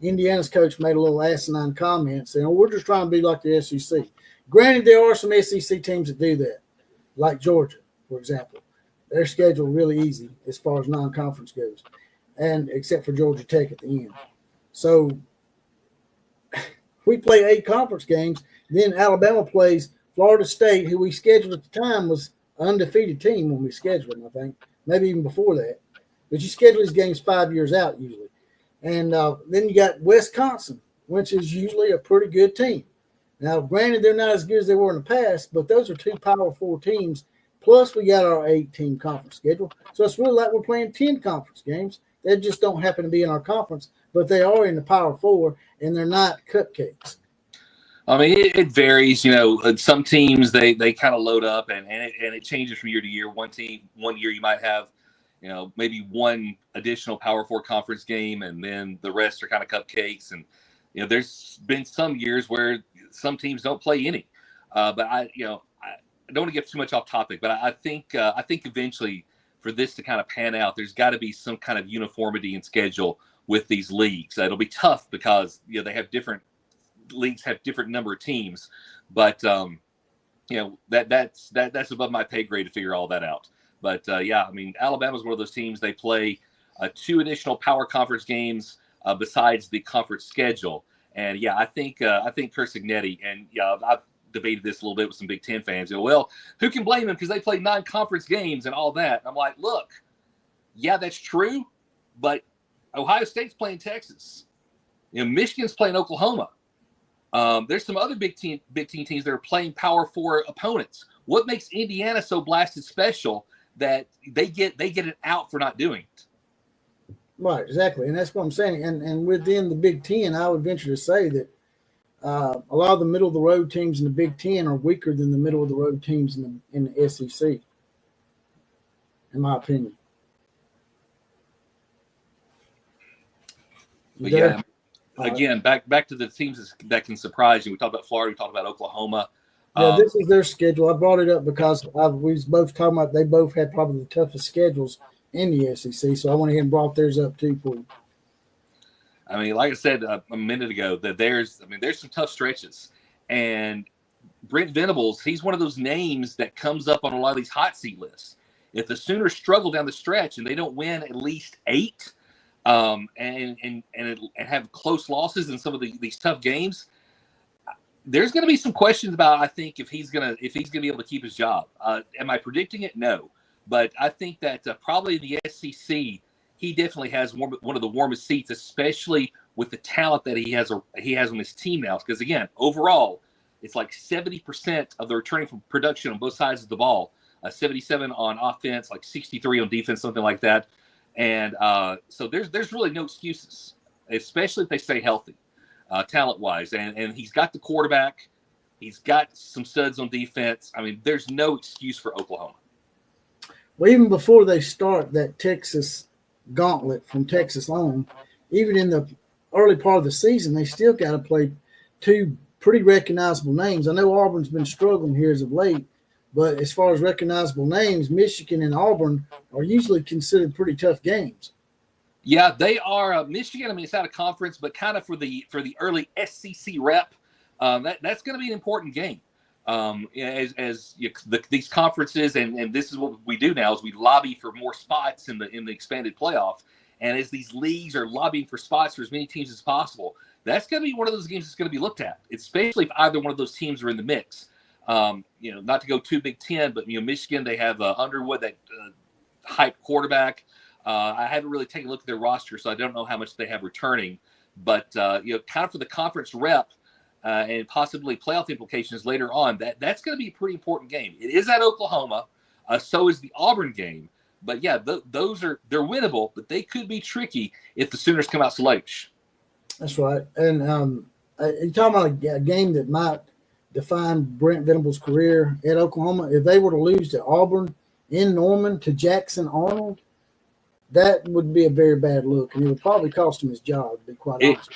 Indiana's coach made a little asinine comment saying, we're just trying to be like the SEC. Granted, there are some SEC teams that do that, like Georgia, for example. Their schedule really easy as far as non-conference goes, and except for Georgia Tech at the end. So we play 8 conference games. Then Alabama plays Florida State, who we scheduled at the time was an undefeated team when we scheduled them, I think, maybe even before that. But you schedule these games 5 years out usually. And then you got Wisconsin, which is usually a pretty good team. Now, granted, they're not as good as they were in the past, but those are 2 Power 4 teams. Plus, we got our 8-team conference schedule. So it's really like we're playing 10 conference games. They just don't happen to be in our conference, but they are in the Power 4, and they're not cupcakes. I mean, it varies. Some teams, they kind of load up, and it changes from year to year. One year you might have, maybe 1 additional Power 4 conference game, and then the rest are kind of cupcakes. And, there's been some years where some teams don't play any. But I don't want to get too much off topic, but I think eventually for this to kind of pan out, there's got to be some kind of uniformity in schedule with these leagues. It'll be tough because they have different leagues, have different number of teams, but that's above my pay grade to figure all that out. But I mean, Alabama's one of those teams. They play 2 additional power conference games besides the conference schedule, and I think Curt Cignetti, and I've debated this a little bit with some Big Ten fans. Well, who can blame them because they play 9 conference games and all that? And I'm like, look, that's true, but Ohio State's playing Texas. Michigan's playing Oklahoma. There's some other Big Ten teams that are playing Power 4 opponents. What makes Indiana so blasted special that they get an out for not doing it? Right, exactly, and that's what I'm saying. And within the Big Ten, I would venture to say that a lot of the middle of the road teams in the Big Ten are weaker than the middle of the road teams in the SEC, in my opinion. But yeah, again, back to the teams that can surprise you. We talked about Florida. We talked about Oklahoma. Yeah, this is their schedule. I brought it up because we was both talking about they both had probably the toughest schedules in the SEC. So I went ahead and brought theirs up too for you. I mean, like I said a minute ago, that there's some tough stretches, and Brent Venables, he's one of those names that comes up on a lot of these hot seat lists. If the Sooners struggle down the stretch and they don't win at least 8, and have close losses in some of these tough games, there's going to be some questions about, I think, if he's going to be able to keep his job. Am I predicting it? No, but I think that probably in the SEC, he definitely has one of the warmest seats, especially with the talent that he has on his team now. Because again, overall, it's like 70% of the returning from production on both sides of the ball, 77 on offense, like 63 on defense, something like that. And so there's really no excuses, especially if they stay healthy, talent-wise. And he's got the quarterback. He's got some studs on defense. I mean, there's no excuse for Oklahoma. Well, even before they start that Texas gauntlet from Texas on, even in the early part of the season, they still got to play 2 pretty recognizable names. I know Auburn's been struggling here as of late, but as far as recognizable names, Michigan and Auburn are usually considered pretty tough games. Yeah, they are. Michigan, I mean, it's out of conference, but kind of for the early SEC rep, that's going to be an important game. These conferences, and this is what we do now, is we lobby for more spots in the expanded playoff. And as these leagues are lobbying for spots for as many teams as possible, that's going to be one of those games that's going to be looked at, especially if either one of those teams are in the mix. Not to go too Big Ten, but Michigan, they have Underwood, that hype quarterback. I haven't really taken a look at their roster, so I don't know how much they have returning. But kind of for the conference rep and possibly playoff implications later on, that's going to be a pretty important game. It is at Oklahoma, so is the Auburn game. But yeah, they're winnable, but they could be tricky if the Sooners come out sluggish. That's right. And you're talking about a game that might define Brent Venables' career at Oklahoma. If they were to lose to Auburn in Norman to Jackson Arnold, that would be a very bad look, and it would probably cost him his job, to be quite honest.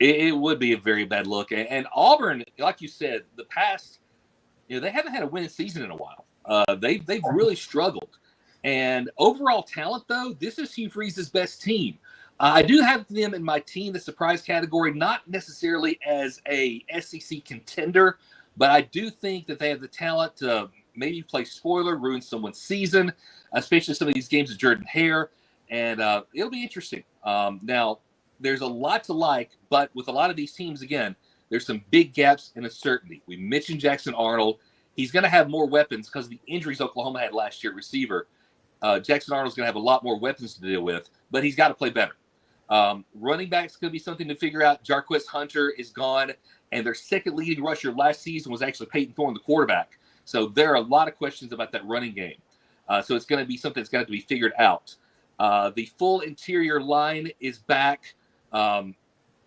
It would be a very bad look. And Auburn, like you said, the past, they haven't had a winning season in a while. They've really struggled. And overall talent, though, this is Hugh Freeze's best team. I do have them in my team, the surprise category, not necessarily as a SEC contender, but I do think that they have the talent to maybe play spoiler, ruin someone's season, especially some of these games of Jordan-Hare. And it'll be interesting. Now, there's a lot to like, but with a lot of these teams, again, there's some big gaps in uncertainty. We mentioned Jackson Arnold. He's going to have more weapons because of the injuries Oklahoma had last year at receiver. Jackson Arnold's going to have a lot more weapons to deal with, but he's got to play better. Running back's going to be something to figure out. Jarquez Hunter is gone, and their second leading rusher last season was actually Peyton Thorne, the quarterback. So there are a lot of questions about that running game. So it's going to be something that's got to be figured out. The full interior line is back, and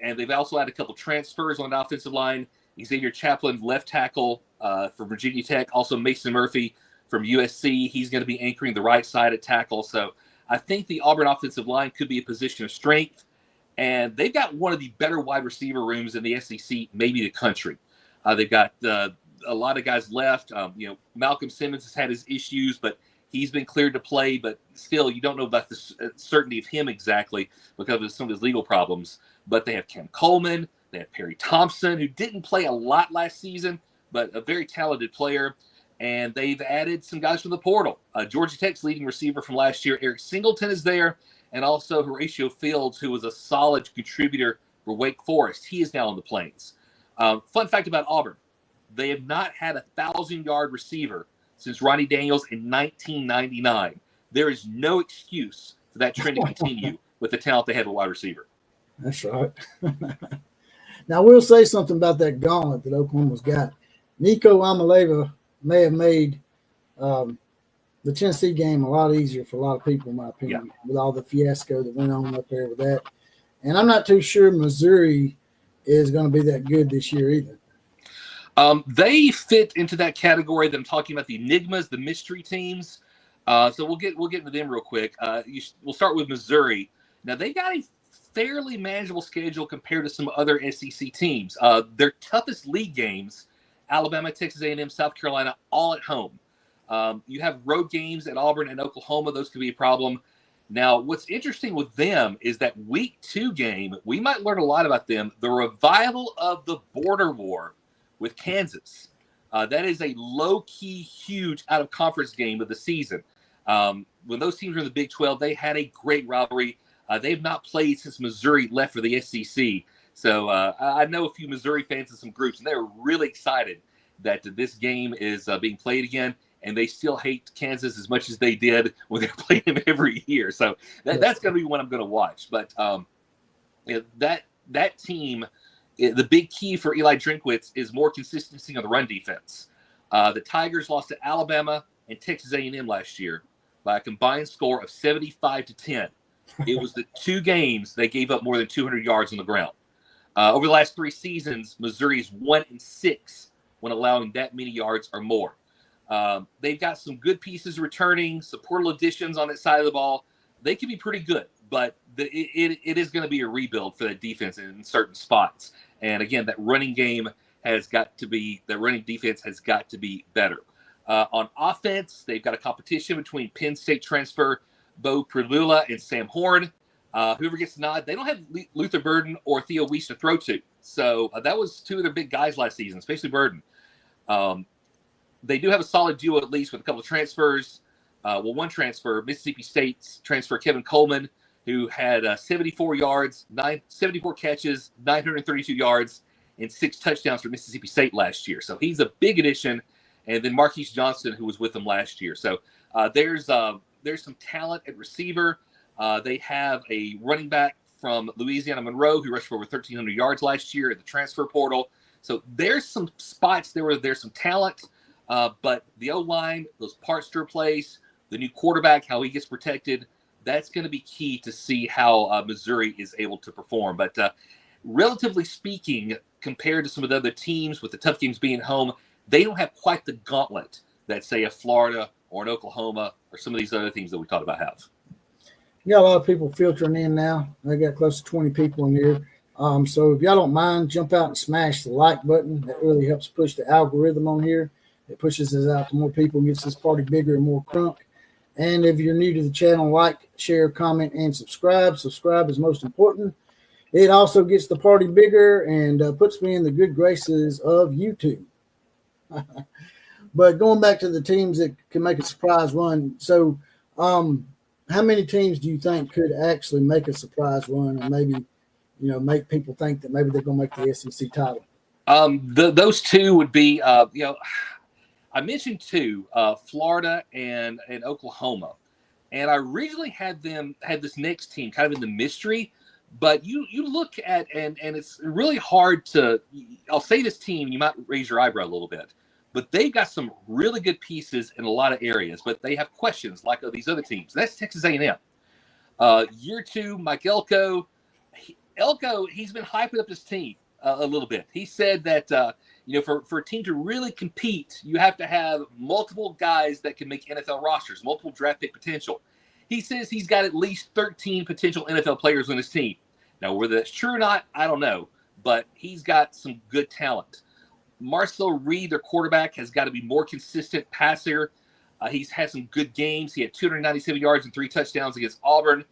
they've also had a couple transfers on the offensive line. Xavier Chaplin, left tackle for Virginia Tech. Also Mason Murphy from USC. He's going to be anchoring the right side at tackle. So I think the Auburn offensive line could be a position of strength. And they've got one of the better wide receiver rooms in the SEC, maybe the country. They've got a lot of guys left. Malcolm Simmons has had his issues, but he's been cleared to play. But still, you don't know about the certainty of him exactly because of some of his legal problems. But they have Cam Coleman. They have Perry Thompson, who didn't play a lot last season, but a very talented player. And they've added some guys from the portal. Georgia Tech's leading receiver from last year, Eric Singleton, is there. And also Horatio Fields, who was a solid contributor for Wake Forest. He is now on the Plains. Fun fact about Auburn. They have not had a 1,000-yard receiver since Ronnie Daniels in 1999. There is no excuse for that trend to continue with the talent they have at wide receiver. That's right. Now, I will say something about that gauntlet that Oklahoma's got. Nico Amaleva may have made the Tennessee game a lot easier for a lot of people, in my opinion, with all the fiasco that went on up there with that. And I'm not too sure Missouri is going to be that good this year either. They fit into that category that I'm talking about, the enigmas, the mystery teams. So we'll get into them real quick. We'll start with Missouri. Now they got a fairly manageable schedule compared to some other SEC teams. Their toughest league games: Alabama, Texas A&M, South Carolina, all at home. You have road games at Auburn and Oklahoma; those could be a problem. Now, what's interesting with them is that week 2 game, we might learn a lot about them. The revival of the border war with Kansas. That is a low-key, huge out-of-conference game of the season. When those teams were in the Big 12, they had a great rivalry. They've not played since Missouri left for the SEC. So I know a few Missouri fans in some groups, and they're really excited that this game is being played again. And they still hate Kansas as much as they did when they're playing them every year. So that's going to be one I'm going to watch. But that team, the big key for Eli Drinkwitz is more consistency on the run defense. The Tigers lost to Alabama and Texas A&M last year by a combined score of 75-10. It was the 2 games they gave up more than 200 yards on the ground. Over the last 3 seasons, Missouri's 1-6 when allowing that many yards or more. They've got some good pieces returning, some portal additions on that side of the ball. They can be pretty good, but it is going to be a rebuild for that defense in certain spots. And again, that running defense has got to be better. On offense, they've got a competition between Penn State transfer Bo Pribula and Sam Horn. Whoever gets the nod, they don't have Luther Burden or Theo Weiss to throw to. So that was 2 of their big guys last season, especially Burden. They do have a solid duo, at least, with a couple of transfers. One transfer, Mississippi State's transfer, Kevin Coleman, who had 74 catches, 932 yards, and 6 touchdowns for Mississippi State last year. So he's a big addition. And then Marquise Johnson, who was with them last year. So there's some talent at receiver. They have a running back from Louisiana Monroe who rushed for over 1,300 yards last year at the transfer portal. So there's some spots there where there's some talent. But the O-line, those parts to replace, the new quarterback, how he gets protected, that's going to be key to see how Missouri is able to perform. But relatively speaking, compared to some of the other teams with the tough games being home, they don't have quite the gauntlet that, say, a Florida or an Oklahoma or some of these other teams that we talked about have. You got a lot of people filtering in now. They got close to 20 people in here. So if y'all don't mind, jump out and smash the like button. That really helps push the algorithm on here. It pushes us out to more people and gets this party bigger and more crunk. And if you're new to the channel, like, share, comment, and subscribe. Subscribe is most important. It also gets the party bigger and puts me in the good graces of YouTube. But going back to the teams that can make a surprise run. So how many teams do you think could actually make a surprise run and maybe, make people think that maybe they're going to make the SEC title? Those 2 would be, I mentioned 2, Florida and Oklahoma, and I originally had this next team kind of in the mystery, but you look at and it's really hard to. I'll say this team, you might raise your eyebrow a little bit, but they've got some really good pieces in a lot of areas, but they have questions like these other teams. That's Texas A&M. Year 2, Mike Elko. He's been hyping up his team a little bit. He said that. For a team to really compete, you have to have multiple guys that can make NFL rosters, multiple draft pick potential. He says he's got at least 13 potential NFL players on his team. Now, whether that's true or not, I don't know, but he's got some good talent. Marcel Reed, their quarterback, has got to be more consistent passer. He's had some good games. He had 297 yards and 3 touchdowns against Auburn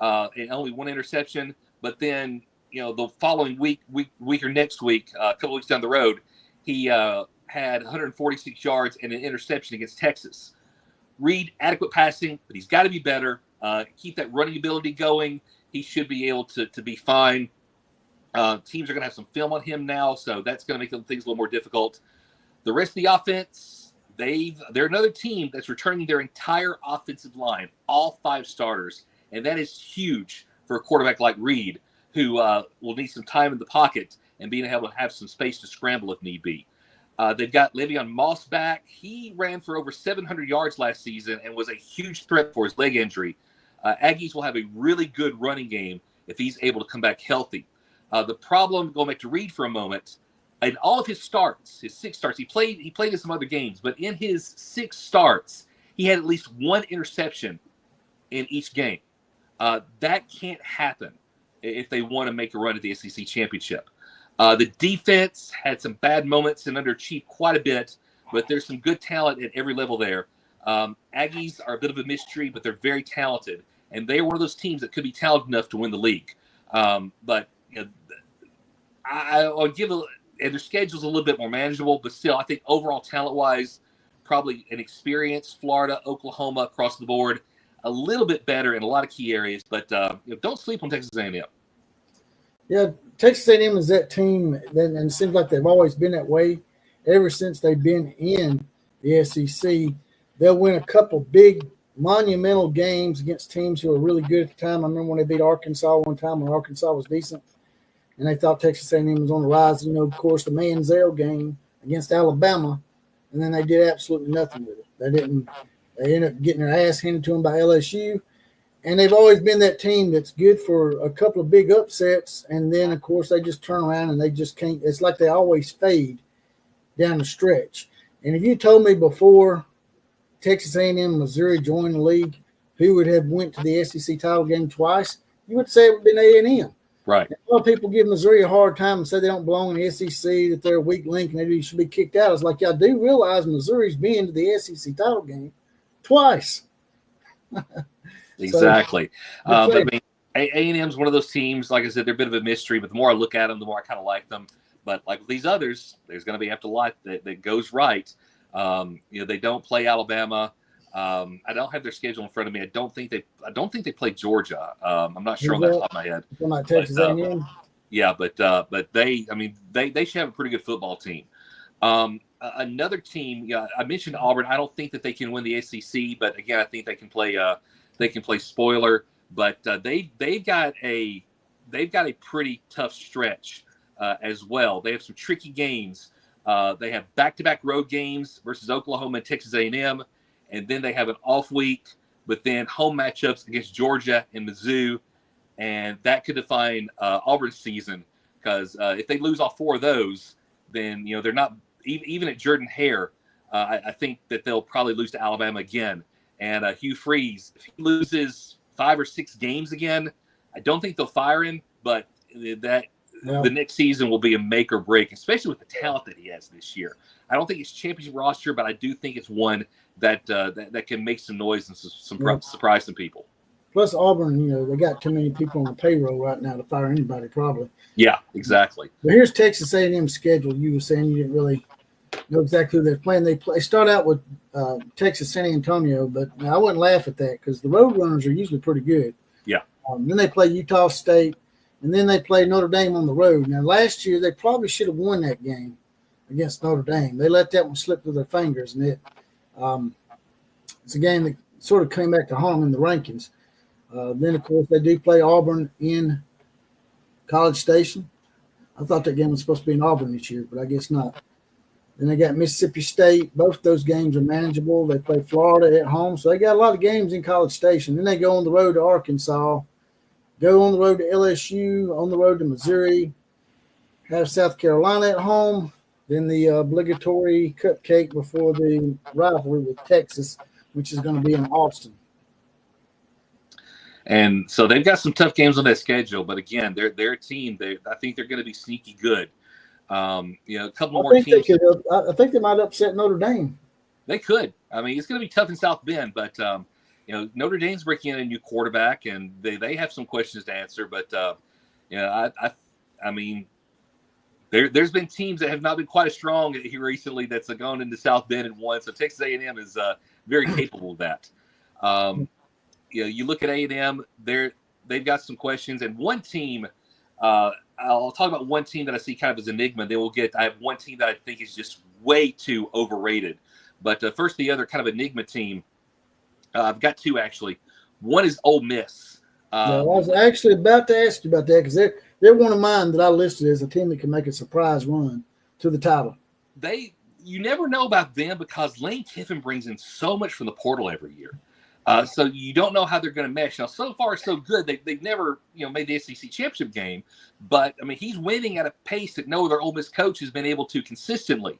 and only 1 interception. But then, the following week or next week, a couple weeks down the road, he had 146 yards and an interception against Texas. Reed, adequate passing, but he's got to be better. Keep that running ability going. He should be able to be fine. Teams are going to have some film on him now, so that's going to make things a little more difficult. The rest of the offense, they're another team that's returning their entire offensive line, all 5 starters, and that is huge for a quarterback like Reed, who will need some time in the pocket and being able to have some space to scramble if need be. They've got Le'Veon Moss back. He ran for over 700 yards last season and was a huge threat for his leg injury. Aggies will have a really good running game if he's able to come back healthy. The problem, going back to Reed for a moment, in all of his starts, his 6 starts, he played in some other games, but in his 6 starts, he had at least 1 interception in each game. That can't happen if they want to make a run at the SEC championship. The defense had some bad moments and underachieved quite a bit, but there's some good talent at every level there. Aggies are a bit of a mystery, but they're very talented, and they're one of those teams that could be talented enough to win the league. But I'll give and their schedule's a little bit more manageable, but still, I think overall talent-wise, probably an experienced Florida, Oklahoma across the board, a little bit better in a lot of key areas, but don't sleep on Texas A&M. Yeah, Texas A&M is that team, and it seems like they've always been that way ever since they've been in the SEC. They'll win a couple big monumental games against teams who are really good at the time. I remember when they beat Arkansas one time when Arkansas was decent, and they thought Texas A&M was on the rise. Of course, the Manziel game against Alabama, and then they did absolutely nothing with it. They ended up getting their ass handed to them by LSU. And they've always been that team that's good for a couple of big upsets, and then, of course, they just turn around and they just can't. It's like they always fade down the stretch. And if you told me before Texas A&M and Missouri joined the league who would have went to the SEC title game twice, you would say it would have been A&M. Right. A lot of people give Missouri a hard time and say they don't belong in the SEC, that they're a weak link, and they should be kicked out. It's like, y'all do realize Missouri's been to the SEC title game twice. Exactly. But I mean, A&M is one of those teams, like I said, they're a bit of a mystery, but the more I look at them, the more I kind of like them. But like with these others, there's going to be after life that goes right. They don't play Alabama. I don't have their schedule in front of me. I don't think they play Georgia. I'm not sure on that top of my head. Like Texas A&M. Yeah, but they should have a pretty good football team. Another team, I mentioned Auburn. I don't think that they can win the SEC, but again, I think they can play. They can play spoiler, but they've got a pretty tough stretch as well. They have some tricky games. They have back-to-back road games versus Oklahoma and Texas A&M, and then they have an off week, but then home matchups against Georgia and Mizzou, and that could define Auburn's season, because if they lose all 4 of those, then they're not even at Jordan-Hare. I think that they'll probably lose to Alabama again. And Hugh Freeze, if he loses 5 or 6 games again, I don't think they'll fire him, but the next season will be a make or break, especially with the talent that he has this year. I don't think it's championship roster, but I do think it's one that can make some noise and surprise some people. Plus Auburn, they got too many people on the payroll right now to fire anybody probably. Yeah, exactly. But here's Texas A&M's schedule. You were saying you didn't really know exactly who they're playing. They start out with Texas San Antonio, but I wouldn't laugh at that because the Roadrunners are usually pretty good. Yeah. Then they play Utah State, and then they play Notre Dame on the road. Now, last year, they probably should have won that game against Notre Dame. They let that one slip through their fingers, and it's a game that sort of came back to haunt them in the rankings. Then, of course, they do play Auburn in College Station. I thought that game was supposed to be in Auburn this year, but I guess not. Then they got Mississippi State. Both those games are manageable. They play Florida at home. So they got a lot of games in College Station. Then they go on the road to Arkansas, go on the road to LSU, on the road to Missouri, have South Carolina at home, then the obligatory cupcake before the rivalry with Texas, which is going to be in Austin. And so they've got some tough games on that schedule. But, again, they're a team. I think they're going to be sneaky good. A couple more teams. I think they might upset Notre Dame. They could. I mean, it's going to be tough in South Bend, but Notre Dame's breaking in a new quarterback, and they have some questions to answer. But I mean, there's been teams that have not been quite as strong here recently that's gone into South Bend and won. So Texas A&M is very capable of that. You look at A&M, they've got some questions, and one team. I'll talk about one team that I see kind of as an enigma. I have one team that I think is just way too overrated. But first, the other kind of enigma team. I've got 2 actually. One is Ole Miss. I was actually about to ask you about that because They're one of mine that I listed as a team that can make a surprise run to the title. You never know about them because Lane Kiffin brings in so much from the portal every year. So you don't know how they're going to mesh. Now, so far, so good. They've never, made the SEC championship game. But, I mean, he's winning at a pace that no other Ole Miss coach has been able to consistently.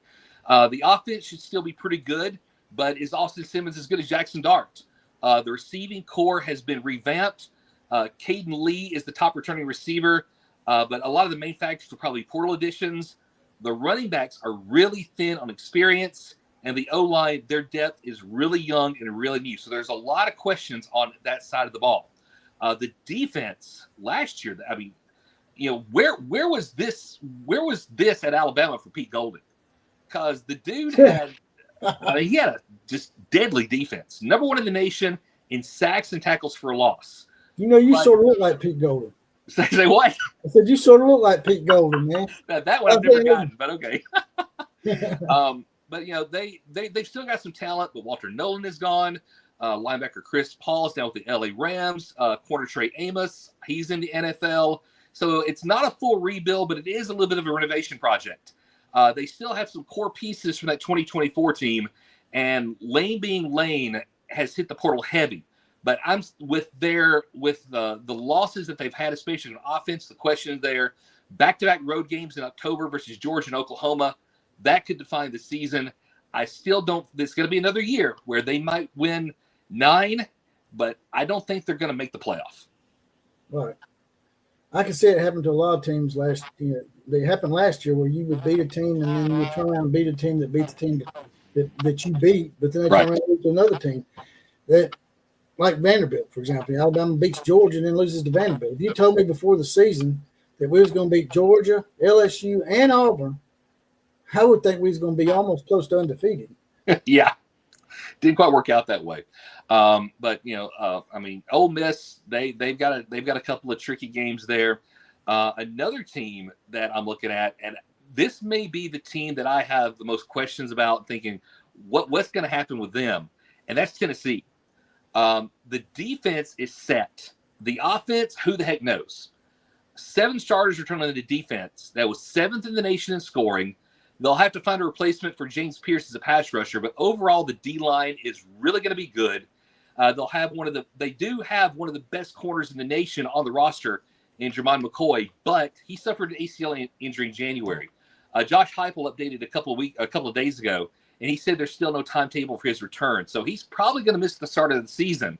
The offense should still be pretty good, but is Austin Simmons as good as Jackson Dart? The receiving core has been revamped. Caden Lee is the top returning receiver, but a lot of the main factors are probably portal additions. The running backs are really thin on experience. And the O-line, their depth is really young and really new. So there's a lot of questions on that side of the ball. The defense last year, I mean, where was this? Where was this at Alabama for Pete Golding? Because the dude had he had a just deadly defense. Number one in the nation in sacks and tackles for a loss. Sort of look like Pete Golding. Say what? I said you sort of look like Pete Golding, man. that one I've never gotten, but okay. But they've still got some talent. But Walter Nolan is gone. Linebacker Chris Paul is now with the LA Rams. Corner Trey Amos, he's in the NFL. So it's not a full rebuild, but it is a little bit of a renovation project. They still have some core pieces from that 2024 team, and Lane being Lane has hit the portal heavy. But I'm with the losses that they've had, especially on offense. The question there, back-to-back road games in October versus Georgia and Oklahoma. That could define the season. I still don't. It's going to be another year where they might win 9, but I don't think they're going to make the playoff. Right. I can see it happen to a lot of teams last year. They happened last year where you would beat a team and then you would turn around and beat a team that beats the team that you beat, but then they turn around and beat another team. That, like Vanderbilt, for example. Alabama beats Georgia and then loses to Vanderbilt. If you told me before the season that we was going to beat Georgia, LSU, and Auburn, I would think we was going to be almost close to undefeated. Yeah, didn't quite work out that way. But I mean, Ole Miss, they've got a couple of tricky games there. Another team that I'm looking at, and this may be the team that I have the most questions about, thinking what's going to happen with them, and that's Tennessee. The defense is set. The offense, who the heck knows? 7 starters returning to the defense. That was 7th in the nation in scoring. They'll have to find a replacement for James Pierce as a pass rusher, but overall the D-line is really going to be good. They do have one of the best corners in the nation on the roster in Jermon McCoy, but he suffered an ACL injury in January. Josh Heupel updated a couple of days ago, and he said there's still no timetable for his return. So he's probably going to miss the start of the season.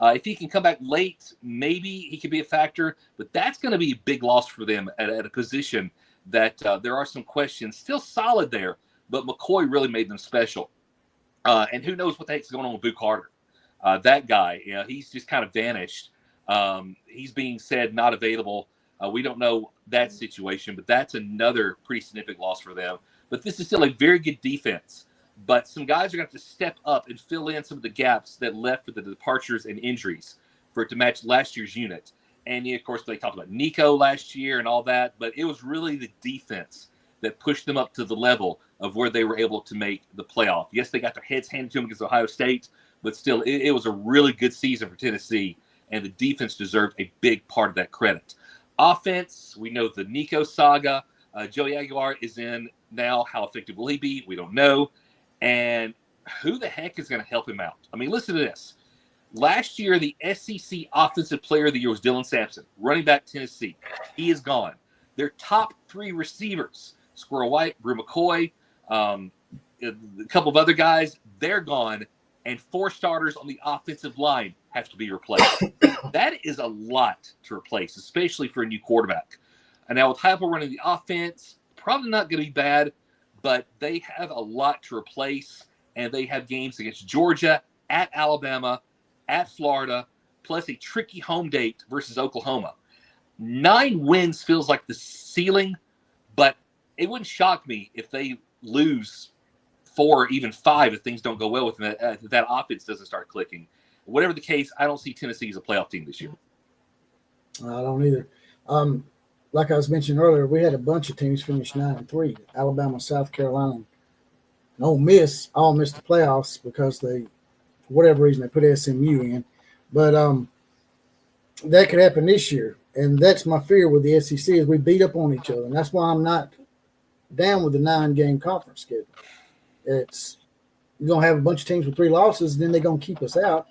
If he can come back late, maybe he could be a factor, but that's going to be a big loss for them at a position that there are some questions. Still solid there, but McCoy really made them special. And who knows what the heck's going on with Boo Carter. That guy, he's just kind of vanished. He's being said not available. We don't know that situation, but that's another pretty significant loss for them. But this is still a very good defense. But some guys are going to have to step up and fill in some of the gaps that left with the departures and injuries for it to match last year's unit. And, of course, they talked about Nico last year and all that, but it was really the defense that pushed them up to the level of where they were able to make the playoff. Yes, they got their heads handed to them against Ohio State, but still, it was a really good season for Tennessee, and the defense deserved a big part of that credit. Offense, we know the Nico saga. Joey Aguilar is in now. How effective will he be? We don't know. And who the heck is going to help him out? I mean, listen to this. Last year, the SEC Offensive Player of the Year was Dylan Sampson, running back Tennessee. He is gone. Their top 3 receivers, Squirrel White, Brew McCoy, a couple of other guys, they're gone. And 4 starters on the offensive line have to be replaced. That is a lot to replace, especially for a new quarterback. And now with Heupel running the offense, probably not going to be bad, but they have a lot to replace. And they have games against Georgia, at Alabama, at Florida, plus a tricky home date versus Oklahoma. 9 wins feels like the ceiling, but it wouldn't shock me if they lose 4 or even 5 if things don't go well with them, if that offense doesn't start clicking. Whatever the case, I don't see Tennessee as a playoff team this year. I don't either. Like I was mentioning earlier, we had a bunch of teams finish 9-3. Alabama, South Carolina, and Ole Miss all missed the playoffs because they, for whatever reason, they put SMU in. But that could happen this year. And that's my fear with the SEC is we beat up on each other. And that's why I'm not down with the 9-game conference schedule. It's you're going to have a bunch of teams with 3 losses, and then they're going to keep us out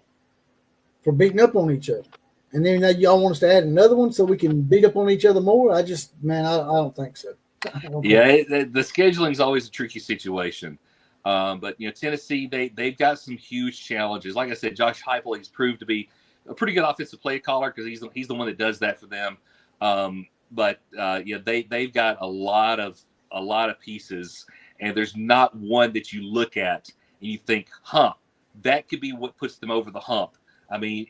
for beating up on each other. And then y'all want us to add another one so we can beat up on each other more? I don't think so. The scheduling is always a tricky situation. But, Tennessee, they've got some huge challenges. Like I said, Josh Heupel, he's proved to be a pretty good offensive play caller because he's the one that does that for them. They've got a lot of pieces, and there's not one that you look at and you think, that could be what puts them over the hump. I mean,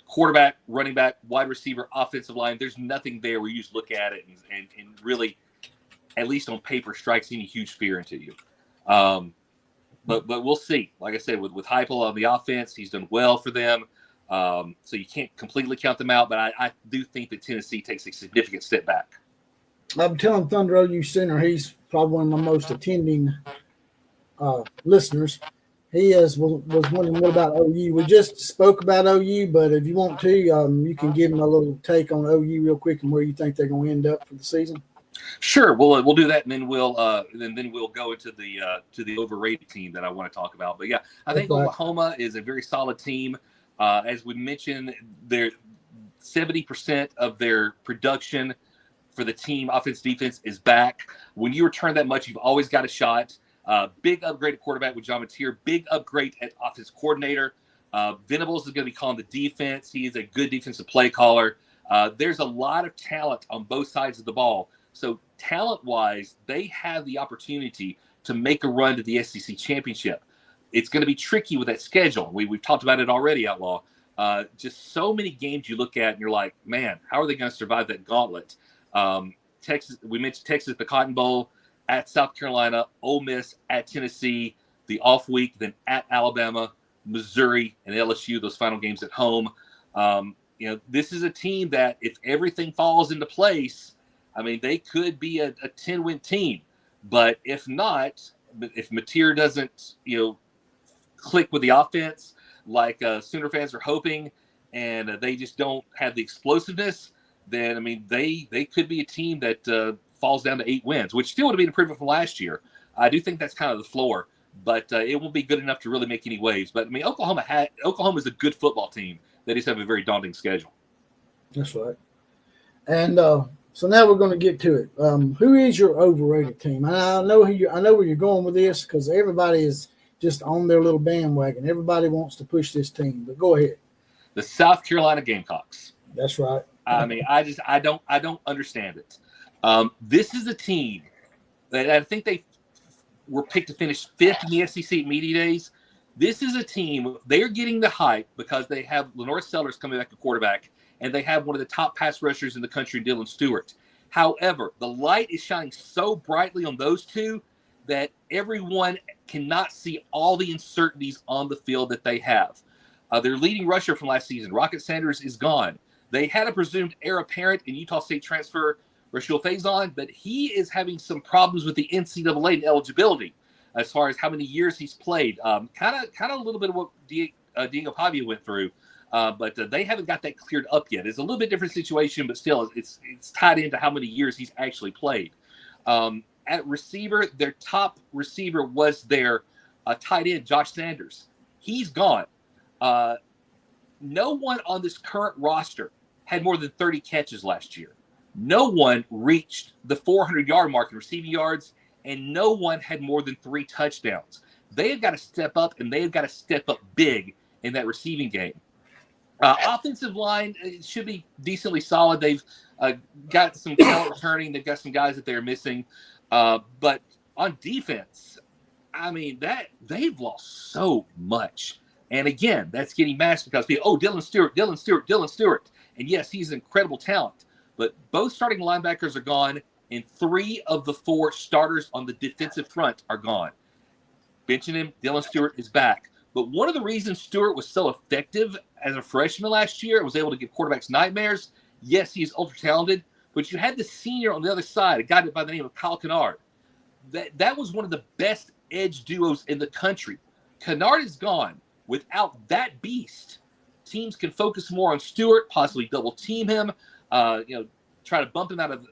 quarterback, running back, wide receiver, offensive line, there's nothing there where you just look at it and really, at least on paper, strikes any huge fear into you. But we'll see. Like I said, with Heupel on the offense, he's done well for them. So you can't completely count them out, but I do think that Tennessee takes a significant step back. I'm telling Thunder OU Center, he's probably one of my most attending listeners. He was wondering what about OU. We just spoke about OU, but if you want to, you can give him a little take on OU real quick and where you think they're going to end up for the season. Sure, we'll do that, and then we'll go into the overrated team that I want to talk about. But yeah, I think Oklahoma is a very solid team. As we mentioned, they're 70% of their production for the team, offense, defense, is back. When you return that much, you've always got a shot. Big upgrade at quarterback with John Mateer. Big upgrade at offense coordinator. Venables is going to be calling the defense. He is a good defensive play caller. There's a lot of talent on both sides of the ball. So talent-wise, they have the opportunity to make a run to the SEC championship. It's going to be tricky with that schedule. We've talked about it already, Outlaw. Just so many games you look at and you're like, man, how are they going to survive that gauntlet? Texas, we mentioned Texas, the Cotton Bowl, at South Carolina, Ole Miss, at Tennessee, the off week, then at Alabama, Missouri, and LSU, those final games at home. This is a team that if everything falls into place, I mean, they could be a 10-win team. But if not, if Mateer doesn't, click with the offense like Sooner fans are hoping, and they just don't have the explosiveness, then, I mean, they could be a team that falls down to 8 wins, which still would have been improvement from last year. I do think that's kind of the floor, but it won't be good enough to really make any waves. But, I mean, Oklahoma is a good football team. They just have a very daunting schedule. That's right. And so now we're going to get to it. Who is your overrated team? I know where you're going with this because everybody is just on their little bandwagon. Everybody wants to push this team, but go ahead. The South Carolina Gamecocks. That's right. I mean, I don't understand it. This is a team that I think they were picked to finish 5th in the SEC Media Days. This is a team, they're getting the hype because they have Lenore Sellers coming back to quarterback, and they have one of the top pass rushers in the country, Dylan Stewart. However, the light is shining so brightly on those two that everyone cannot see all the uncertainties on the field that they have. Their leading rusher from last season, Rocket Sanders, is gone. They had a presumed heir apparent in Utah State transfer, Rashul Faison, but he is having some problems with the NCAA and eligibility as far as how many years he's played. Kind of a little bit of what Diego Pavia went through, but they haven't got that cleared up yet. It's a little bit different situation, but still, it's tied into how many years he's actually played. At receiver, their top receiver was their tight end, Josh Sanders. He's gone. No one on this current roster had more than 30 catches last year. No one reached the 400-yard mark in receiving yards, and no one had more than 3 touchdowns. They have got to step up, and they have got to step up big in that receiving game. Offensive line should be decently solid. They've got some talent returning. They've got some guys that they're missing. But on defense, I mean, that they've lost so much. And again, that's getting masked because people, Dylan Stewart. And yes, he's an incredible talent. But both starting linebackers are gone, and 3 of the 4 starters on the defensive front are gone. Benching him, Dylan Stewart is back. But one of the reasons Stewart was so effective as a freshman last year and was able to give quarterbacks nightmares, yes, he's ultra-talented, but you had the senior on the other side, a guy by the name of Kyle Kennard. That was one of the best edge duos in the country. Kennard is gone. Without that beast, teams can focus more on Stewart, possibly double-team him. try to bump him out of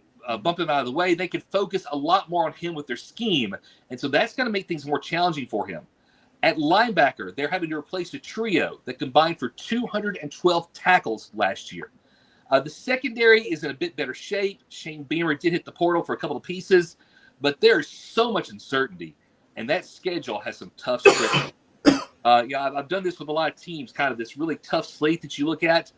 the way, they could focus a lot more on him with their scheme, and so that's going to make things more challenging for him. At linebacker, they're having to replace a trio that combined for 212 tackles last year. The secondary is in a bit better shape. Shane Beamer did hit the portal for a couple of pieces, but there's so much uncertainty, and that schedule has some tough stretches. I've done this with a lot of teams, kind of this really tough slate that you look at.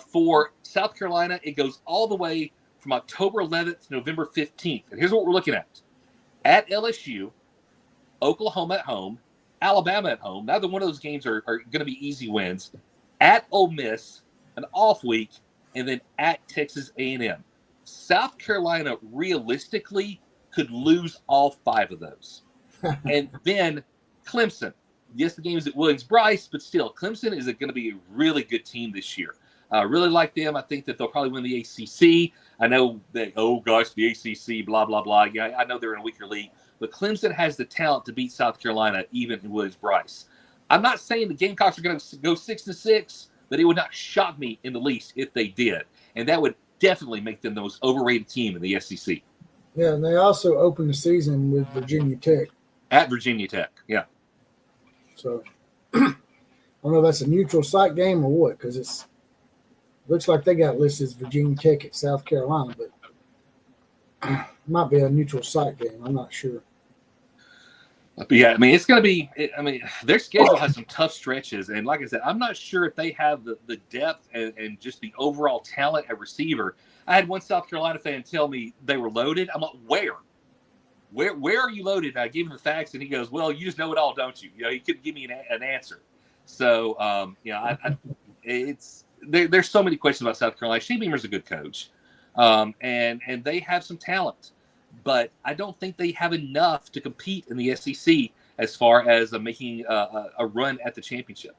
For South Carolina, it goes all the way from October 11th to November 15th. And here's what we're looking at. At LSU, Oklahoma at home, Alabama at home. Neither one of those games are going to be easy wins. At Ole Miss, an off week, and then at Texas A&M. South Carolina realistically could lose all 5 of those. And then Clemson. Yes, the game is at Williams-Brice, but still, Clemson is going to be a really good team this year. Really like them. I think that they'll probably win the ACC. I know that, the ACC, blah, blah, blah. Yeah, I know they're in a weaker league. But Clemson has the talent to beat South Carolina, even in Williams-Brice. I'm not saying the Gamecocks are going to go 6-6, but it would not shock me in the least if they did. And that would definitely make them the most overrated team in the SEC. Yeah, and they also opened the season with Virginia Tech. At Virginia Tech, yeah. So, I don't know if that's a neutral site game or what, because it looks like they got listed as Virginia Tech at South Carolina, but it might be a neutral site game. I'm not sure. But yeah, I mean, it's going to be – their schedule has some tough stretches. And like I said, I'm not sure if they have the depth and just the overall talent at receiver. I had one South Carolina fan tell me they were loaded. I'm like, where? Where are you loaded? And I gave him the facts, and he goes, well, you just know it all, don't you? He couldn't give me an answer. So, there's so many questions about South Carolina. Shane Beamer's a good coach, and they have some talent. But I don't think they have enough to compete in the SEC as far as making a run at the championship.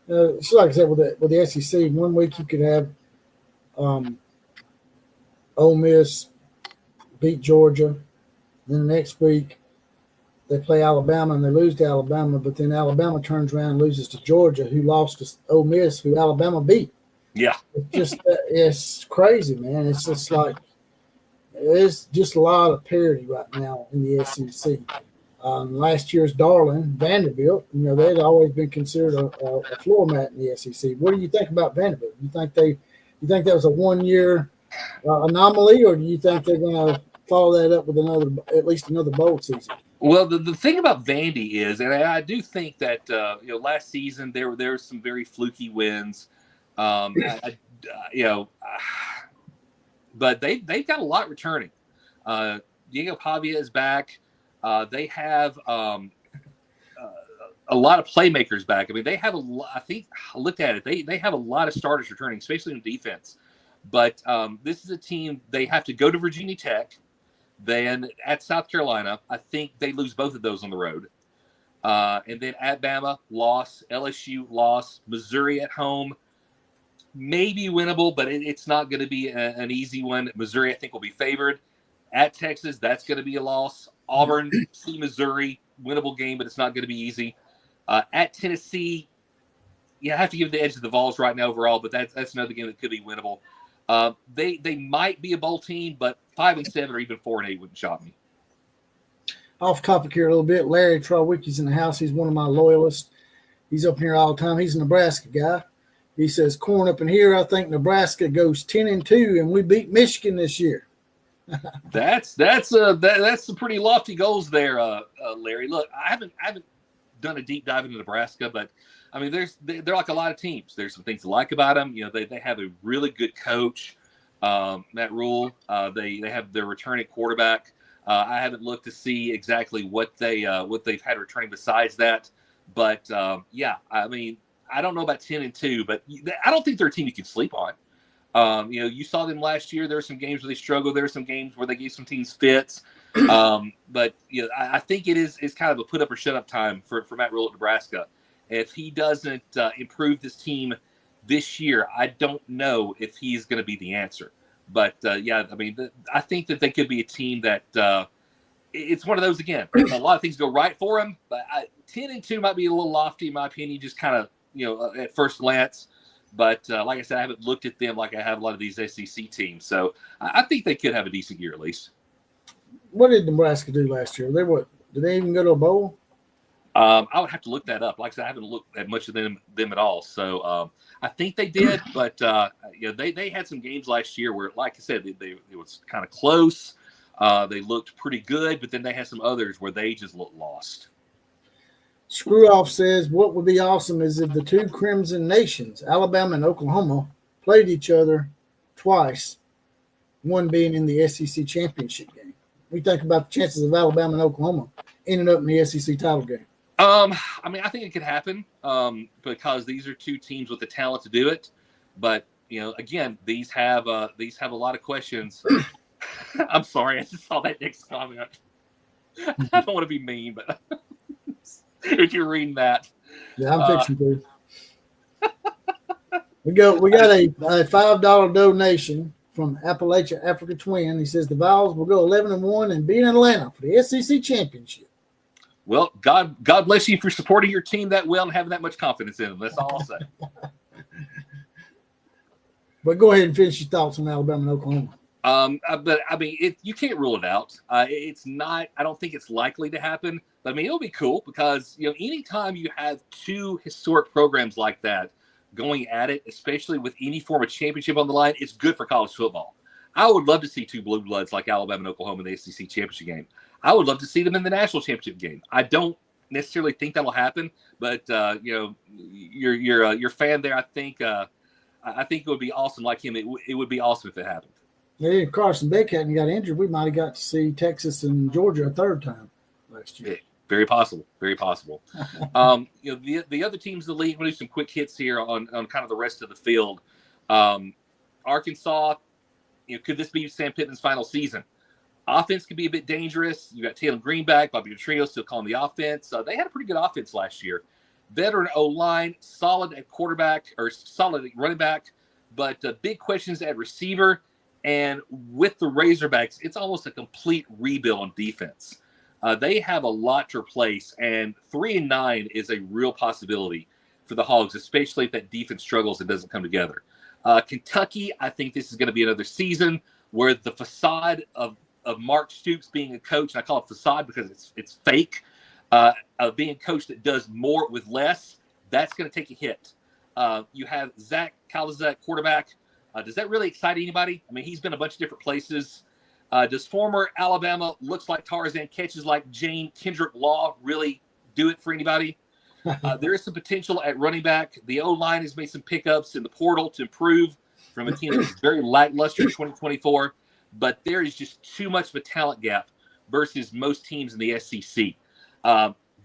So like I said, with the SEC, 1 week you could have Ole Miss beat Georgia. Then the next week they play Alabama and they lose to Alabama, but then Alabama turns around and loses to Georgia, who lost to Ole Miss, who Alabama beat. Yeah. It's crazy, man. It's just like there's just a lot of parity right now in the SEC. Last year's darling, Vanderbilt, they'd always been considered a floor mat in the SEC. What do you think about Vanderbilt? You think that was a 1-year anomaly, or do you think they're going to follow that up with at least another bowl season? Well, the thing about Vandy is, and I do think that last season there were some very fluky wins, but they've got a lot returning. Diego Pavia is back. They have a lot of playmakers back. I mean, they have a lot. I think I looked at it. They have a lot of starters returning, especially in defense. But this is a team, they have to go to Virginia Tech, then at South Carolina. I think they lose both of those on the road. And then at Bama, loss. LSU, loss. Missouri at home, maybe winnable, but it's not going to be an easy one. Missouri, I think, will be favored. At Texas, that's going to be a loss. Auburn, see Missouri, winnable game, but it's not going to be easy. At Tennessee, I have to give the edge to the Vols right now overall, but that's another game that could be winnable. They might be a bowl team, but 5-7 or even 4-8 wouldn't shock me. Off topic here a little bit. Larry Trowicki's in the house. He's one of my loyalists. He's up here all the time. He's a Nebraska guy. He says, "Corn up in here, I think Nebraska goes 10-2, and we beat Michigan this year." That's some pretty lofty goals there, Larry. Look, I haven't done a deep dive into Nebraska, but I mean, they're like a lot of teams. There's some things to like about them. They have a really good coach, Matt Rule. They have their returning quarterback. I haven't looked to see exactly what they've had returning besides that, but I mean, I don't know about 10-2, but I don't think they're a team you can sleep on. You saw them last year. There were some games where they struggled. There were some games where they gave some teams fits. But I think it is kind of a put up or shut up time for Matt Rule at Nebraska. If he doesn't improve this team this year, I don't know if he's going to be the answer. But I mean, I think that they could be a team that it's one of those, again, a lot of things go right for him, but 10-2 might be a little lofty in my opinion, just kind of, at first glance. But like I said, I haven't looked at them like I have a lot of these SEC teams. So I think they could have a decent year at least. What did Nebraska do last year? Did they even go to a bowl? I would have to look that up. Like I said, I haven't looked at much of them at all. So I think they did, but they had some games last year where, like I said, it was kind of close. They looked pretty good, but then they had some others where they just looked lost. Screwoff says, what would be awesome is if the two Crimson Nations, Alabama and Oklahoma, played each other twice, one being in the SEC championship game. We think about the chances of Alabama and Oklahoma ending up in the SEC title game. I mean, I think it could happen because these are two teams with the talent to do it. But again, these have a lot of questions. I'm sorry, I just saw that next comment. I don't want to be mean, but if you're reading that, yeah, I'm fixing to. We got a $5 donation from Appalachia Africa Twin. He says the Vols will go 11-1 and beat Atlanta for the SEC championship. Well, God bless you for supporting your team that well and having that much confidence in them. That's all I'll say. But go ahead and finish your thoughts on Alabama and Oklahoma. But I mean, you can't rule it out. It's not. I don't think it's likely to happen. But I mean, it'll be cool because anytime you have two historic programs like that going at it, especially with any form of championship on the line, it's good for college football. I would love to see two blue bloods like Alabama and Oklahoma in the SEC championship game. I would love to see them in the national championship game. I don't necessarily think that'll happen, but your fan there. I think it would be awesome. Like him, it would be awesome if it happened. Yeah, if Carson Beck hadn't got injured, we might have got to see Texas and Georgia a third time last year. Yeah, very possible. Very possible. The other teams in the league. I'm going to do some quick hits here on kind of the rest of the field. Arkansas. Could this be Sam Pittman's final season? Offense can be a bit dangerous. You got Taylor Greenback, Bobby Petrino still calling the offense. They had a pretty good offense last year. Veteran O-line, solid at quarterback or solid at running back, but big questions at receiver. And with the Razorbacks, it's almost a complete rebuild on defense. They have a lot to replace, and 3-9 is a real possibility for the Hogs, especially if that defense struggles and doesn't come together. Kentucky, I think this is going to be another season where the facade of Mark Stoops being a coach, and I call it facade because it's fake, of being a coach that does more with less, that's going to take a hit. You have Zach Calzada, quarterback. Does that really excite anybody? I mean, he's been a bunch of different places. Does former Alabama looks like Tarzan, catches like Jane Kendrick Law really do it for anybody? There is some potential at running back. The O-line has made some pickups in the portal to improve from a team that was very lackluster in 2024. But there is just too much of a talent gap versus most teams in the SEC.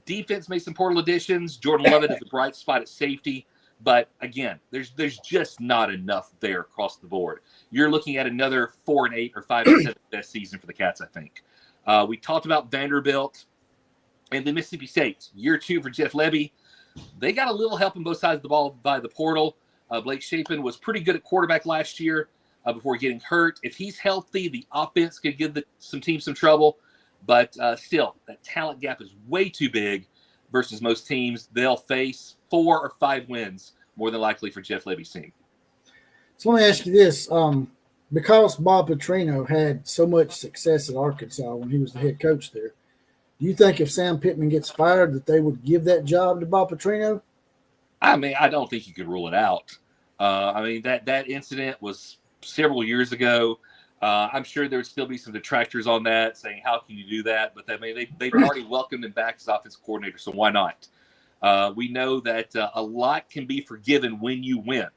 Defense made some portal additions. Jordan Lovett is a bright spot at safety. But again, there's just not enough there across the board. You're looking at another 4-8 or 5-7 best season for the Cats, I think. We talked about Vanderbilt and the Mississippi State. Year 2 for Jeff Lebby. They got a little help on both sides of the ball by the portal. Blake Shapen was pretty good at quarterback last year before getting hurt. If he's healthy, the offense could give some teams some trouble. But still, that talent gap is way too big versus most teams. They'll face 4 or 5 wins more than likely for Jeff Lebby's team. So let me ask you this. Because Bob Petrino had so much success at Arkansas when he was the head coach there, do you think if Sam Pittman gets fired that they would give that job to Bob Petrino? I mean, I don't think you could rule it out. I mean, that incident was several years ago. I'm sure there would still be some detractors on that saying, how can you do that? But they've already welcomed him back as offensive coordinator, so why not? We know that a lot can be forgiven when you win.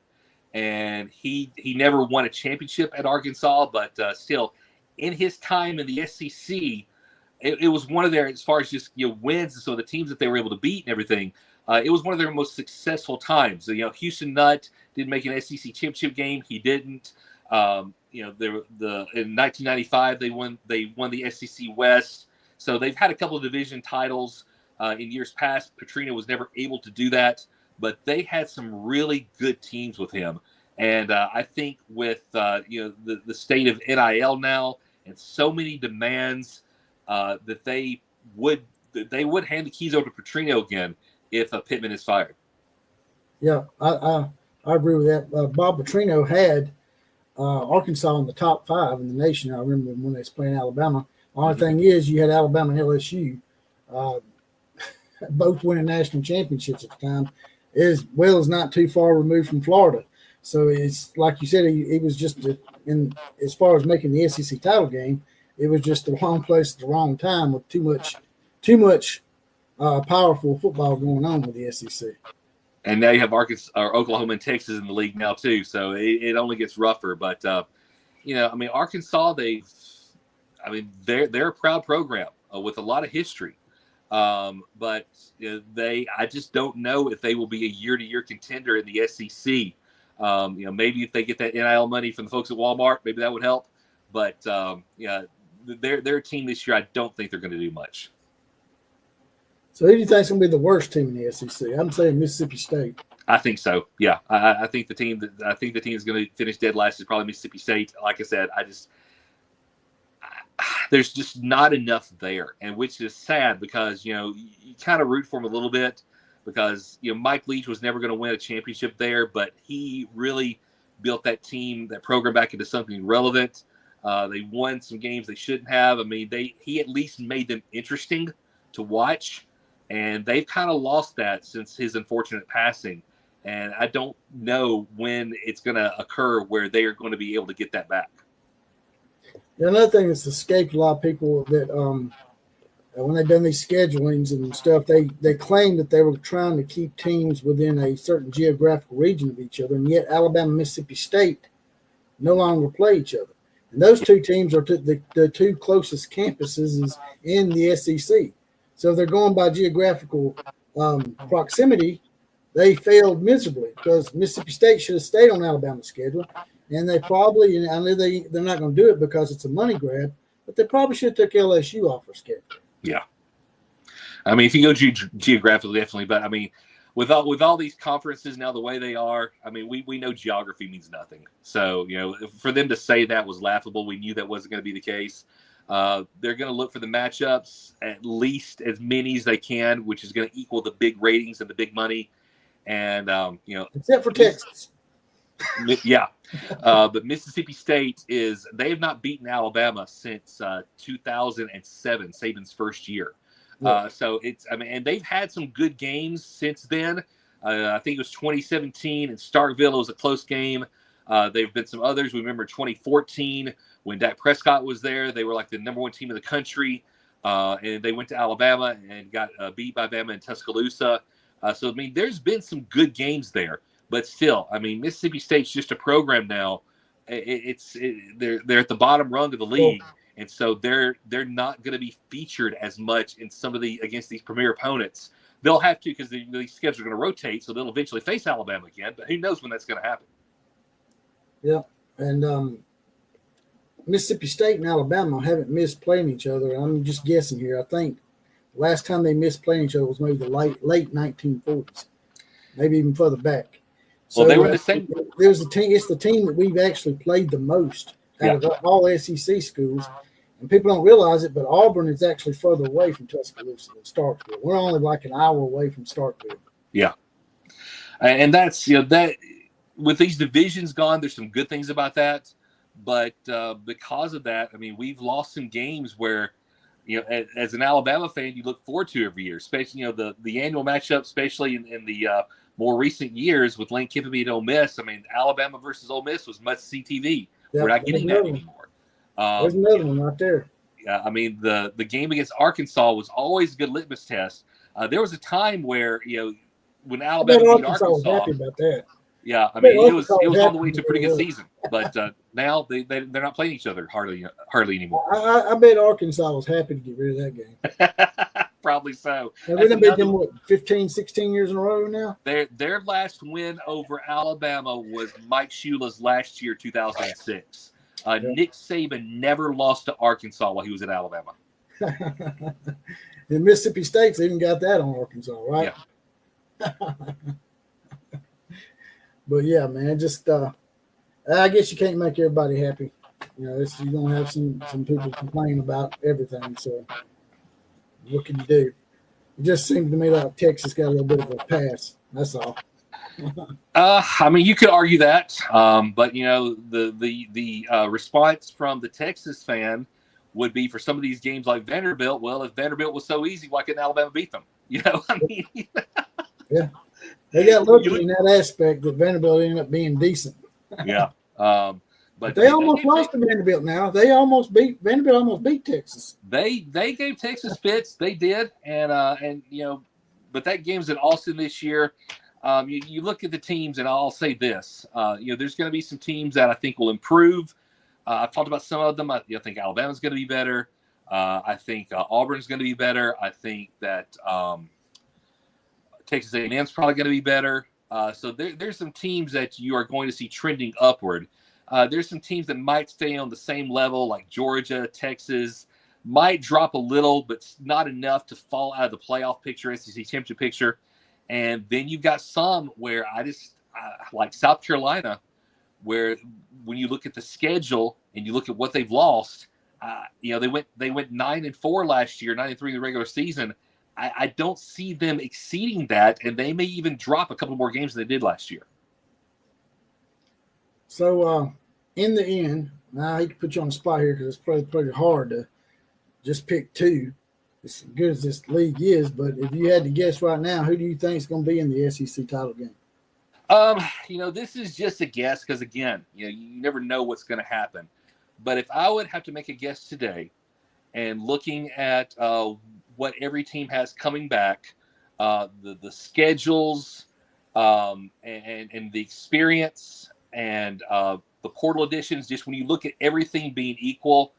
And he never won a championship at Arkansas, but still, in his time in the SEC, it was one of their, as far as just wins and so the teams that they were able to beat and everything, it was one of their most successful times. Houston Nutt didn't make an SEC championship game. He didn't. In 1995 they won the SEC West. So they've had a couple of division titles in years past. Petrino was never able to do that, but they had some really good teams with him. And I think with the state of NIL now and so many demands that they would hand the keys over to Petrino again if Pittman is fired. Yeah, I I agree with that. Bob Petrino had Arkansas in the top 5 in the nation. I remember when they was playing Alabama. The only thing is, you had Alabama and LSU, both winning national championships at the time, as well as not too far removed from Florida. So it's like you said, he was just in as far as making the SEC title game, it was just the wrong place at the wrong time with too much powerful football going on with the SEC. And now you have Arkansas or Oklahoma and Texas in the league now too, so it only gets rougher. But Arkansas, they're a proud program with a lot of history. But I just don't know if they will be a year-to-year contender in the SEC. Maybe if they get that NIL money from the folks at Walmart, maybe that would help. But their team this year, I don't think they're going to do much. So who do you think is going to be the worst team in the SEC? I'm saying Mississippi State. I think so. Yeah, I think the team is going to finish dead last is probably Mississippi State. Like I said, there's just not enough there, and which is sad because you kind of root for him a little bit because Mike Leach was never going to win a championship there, but he really built that program back into something relevant. They won some games they shouldn't have. I mean, he at least made them interesting to watch. And they've kind of lost that since his unfortunate passing. And I don't know when it's going to occur where they are going to be able to get that back. Another thing that's escaped a lot of people that when they've done these schedulings and stuff, they claim that they were trying to keep teams within a certain geographical region of each other. And yet Alabama and Mississippi State no longer play each other. And those two teams are the two closest campuses in the SEC. So if they're going by geographical proximity, they failed miserably because Mississippi State should have stayed on Alabama's schedule. And they probably, I know they're not going to do it because it's a money grab, but they probably should have took LSU off their schedule. Yeah. I mean, if you go geographically, definitely. But, I mean, with all these conferences now the way they are, I mean, we know geography means nothing. So, for them to say that was laughable, we knew that wasn't going to be the case. They're going to look for the matchups, at least as many as they can, which is going to equal the big ratings and the big money. And, except for Texas. Yeah. But Mississippi State they have not beaten Alabama since 2007, Saban's first year. So and they've had some good games since then. I think it was 2017 in Starkville. It was a close game. There have been some others. We remember 2014 when Dak Prescott was there. They were like the number 1 team in the country, and they went to Alabama and got beat by Bama in Tuscaloosa. So, I mean, there's been some good games there. But still, I mean, Mississippi State's just a program now. They're at the bottom rung of the league, and so they're not going to be featured as much in some of against these premier opponents. They'll have to because these schedules are going to rotate, so they'll eventually face Alabama again. But who knows when that's going to happen? Yeah, and Mississippi State and Alabama haven't missed playing each other. I'm just guessing here. I think the last time they missed playing each other was maybe the late 1940s, maybe even further back. So well, they were the same. There's the team. It's the team that we've actually played the most out of all SEC schools, and people don't realize it. But Auburn is actually further away from Tuscaloosa than Starkville. We're only like an hour away from Starkville. Yeah, and that's that. With these divisions gone, there's some good things about that, but because of that, I mean, we've lost some games where, as an Alabama fan, you look forward to every year, especially the annual matchup, especially in the more recent years with Lane Kiffin being Ole Miss. I mean, Alabama versus Ole Miss was must-see TV. Yeah, we're not getting that anymore. There's another one right there. Yeah, I mean, the game against Arkansas was always a good litmus test. There was a time where when Alabama beat Arkansas, was happy about that. Yeah, I mean, it was on the way to a pretty good season, but now they're not playing each other hardly anymore. I bet Arkansas was happy to get rid of that game. Probably so. And we've been them 15, 16 years in a row now. Their last win over Alabama was Mike Shula's last year, 2006. Nick Saban never lost to Arkansas while he was at Alabama. And Mississippi State's even got that on Arkansas, right? Yeah. But yeah, man, just I guess you can't make everybody happy. You're gonna have some people complain about everything. So what can you do? It just seems to me like Texas got a little bit of a pass. That's all. I mean, you could argue that, but the response from the Texas fan would be for some of these games like Vanderbilt. Well, if Vanderbilt was so easy, why couldn't Alabama beat them? I mean, Yeah, they got lucky in that aspect that Vanderbilt ended up being decent. yeah. But they almost lost to Vanderbilt. Now Vanderbilt almost beat Texas. They gave Texas fits. They did, and but that game's in Austin this year. You look at the teams, and I'll say this: there's going to be some teams that I think will improve. I've talked about some of them. I think Alabama's going to be better. I think Auburn's going to be better. I think that Texas A&M's probably going to be better. So there's some teams that you are going to see trending upward. There's some teams that might stay on the same level, like Georgia, Texas, might drop a little, but not enough to fall out of the playoff picture, SEC championship picture. And then you've got some where like South Carolina, where when you look at the schedule and you look at what they've lost, they went 9-4 last year, 9-3 in the regular season. I don't see them exceeding that, and they may even drop a couple more games than they did last year. So, in the end, I hate to put you on the spot here because it's pretty hard to just pick two. As good as this league is, but if you had to guess right now, who do you think is going to be in the SEC title game? This is just a guess because, again, you never know what's going to happen. But if I would have to make a guess today, and looking at what every team has coming back, the schedules, and the experience, and the portal additions, just when you look at everything being equal,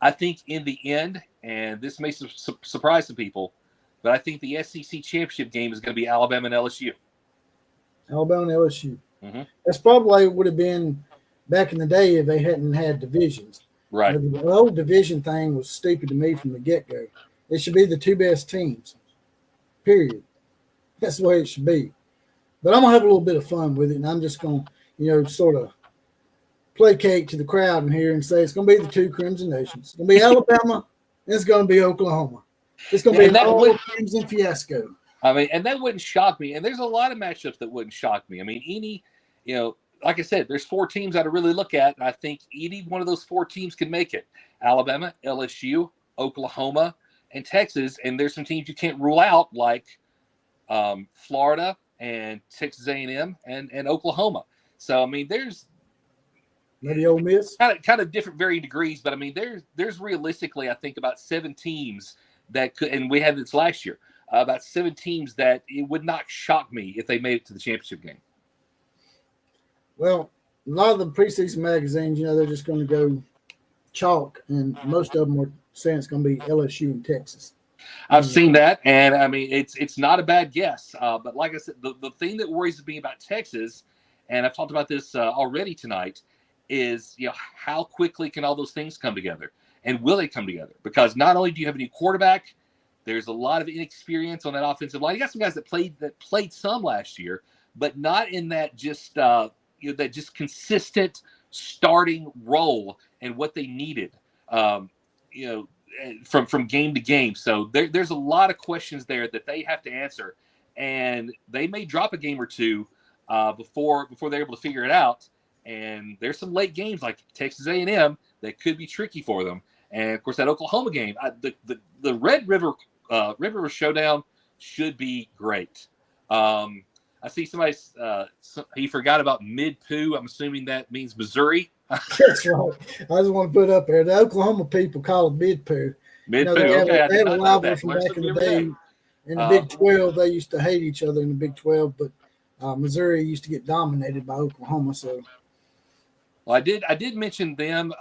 I think in the end, and this may surprise some people, but I think the SEC championship game is going to be Alabama and LSU. Alabama and LSU. Mm-hmm. That's probably would have been back in the day if they hadn't had divisions. Right. The whole division thing was stupid to me from the get-go. It should be the two best teams, period. That's the way it should be. But I'm going to have a little bit of fun with it, and I'm just going to, sort of placate to the crowd in here and say it's going to be the two Crimson Nations. It's going to be Alabama, and it's going to be Oklahoma. It's going to be an all-Crimson fiasco. I mean, and that wouldn't shock me. And there's a lot of matchups that wouldn't shock me. I mean, like I said, there's four teams that I really look at, and I think any one of those four teams can make it. Alabama, LSU, Oklahoma, and Texas. And there's some teams you can't rule out, like Florida and Texas A&M and Oklahoma. So, I mean, there's maybe Ole Miss. Kind of different varying degrees, but I mean, there's realistically, I think, about 7 teams that could, and we had this last year, about 7 teams that it would not shock me if they made it to the championship game. Well, a lot of the preseason magazines, they're just going to go chalk, and most of them are saying it's going to be LSU and Texas. I've seen that, and I mean, it's not a bad guess. But like I said, the thing that worries me about Texas, and I've talked about this already tonight, is how quickly can all those things come together, and will they come together? Because not only do you have a new quarterback, there's a lot of inexperience on that offensive line. You got some guys that played some last year, but not in that just that just consistent starting role and what they needed, from game to game. So there's a lot of questions there that they have to answer, and they may drop a game or two before they're able to figure it out. And there's some late games like Texas A&M that could be tricky for them. And of course, that Oklahoma game, the Red River Showdown should be great. I see somebody he forgot about Mid-Pooh. I'm assuming that means Missouri. That's right. I just want to put up there. The Oklahoma people call it Mid-Pooh. Mid-Pooh. They Okay, had a rivalry from back in the day. In the Big 12, they used to hate each other in the Big 12, but Missouri used to get dominated by Oklahoma. So, well, I did mention them.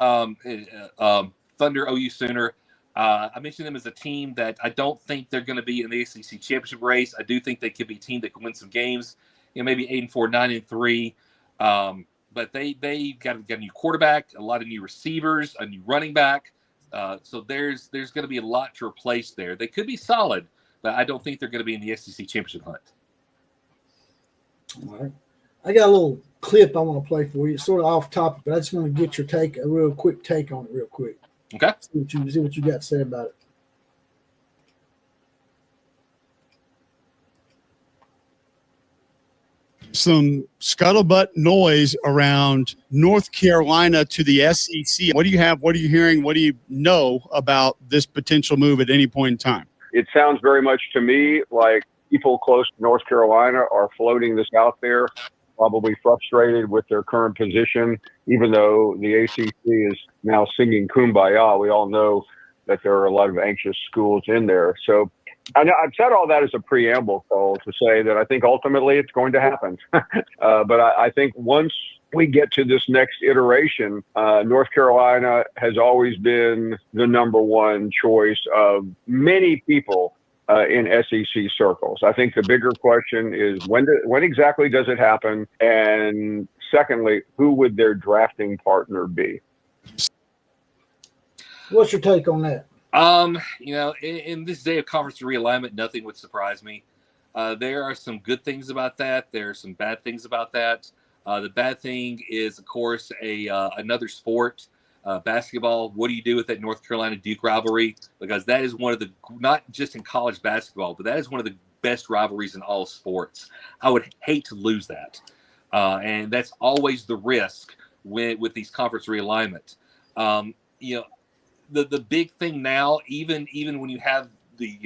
Thunder OU Sooner. I mentioned them as a team that I don't think they're going to be in the ACC championship race. I do think they could be a team that can win some games, maybe 8-4, 9-3. But they got a new quarterback, a lot of new receivers, a new running back. So there's going to be a lot to replace there. They could be solid, but I don't think they're going to be in the SEC championship hunt. All right. I got a little clip I want to play for you. It's sort of off topic, but I just want to get your a real quick take on it real quick. Okay. See what you got to say about it. some scuttlebutt noise around North Carolina to the SEC. What do you have? What are you hearing? What do you know about this potential move at any point in time? It sounds very much to me like people close to North Carolina are floating this out there, probably frustrated with their current position, even though the ACC is now singing Kumbaya. We all know that there are a lot of anxious schools in there. So I've said all that as a preamble, Cole, to say that I think ultimately it's going to happen. But I think once we get to this next iteration, North Carolina has always been the number one choice of many people in SEC circles. I think the bigger question is when exactly does it happen? And secondly, who would their drafting partner be? What's your take on that? In this day of conference realignment, nothing would surprise me. There are some good things about that. There are some bad things about that. The bad thing is, of course, another sport, basketball. What do you do with that North Carolina Duke rivalry? Because that is one of the, not just in college basketball, but that is one of the best rivalries in all sports. I would hate to lose that. And that's always the risk with these conference realignment. The big thing now, even when you have the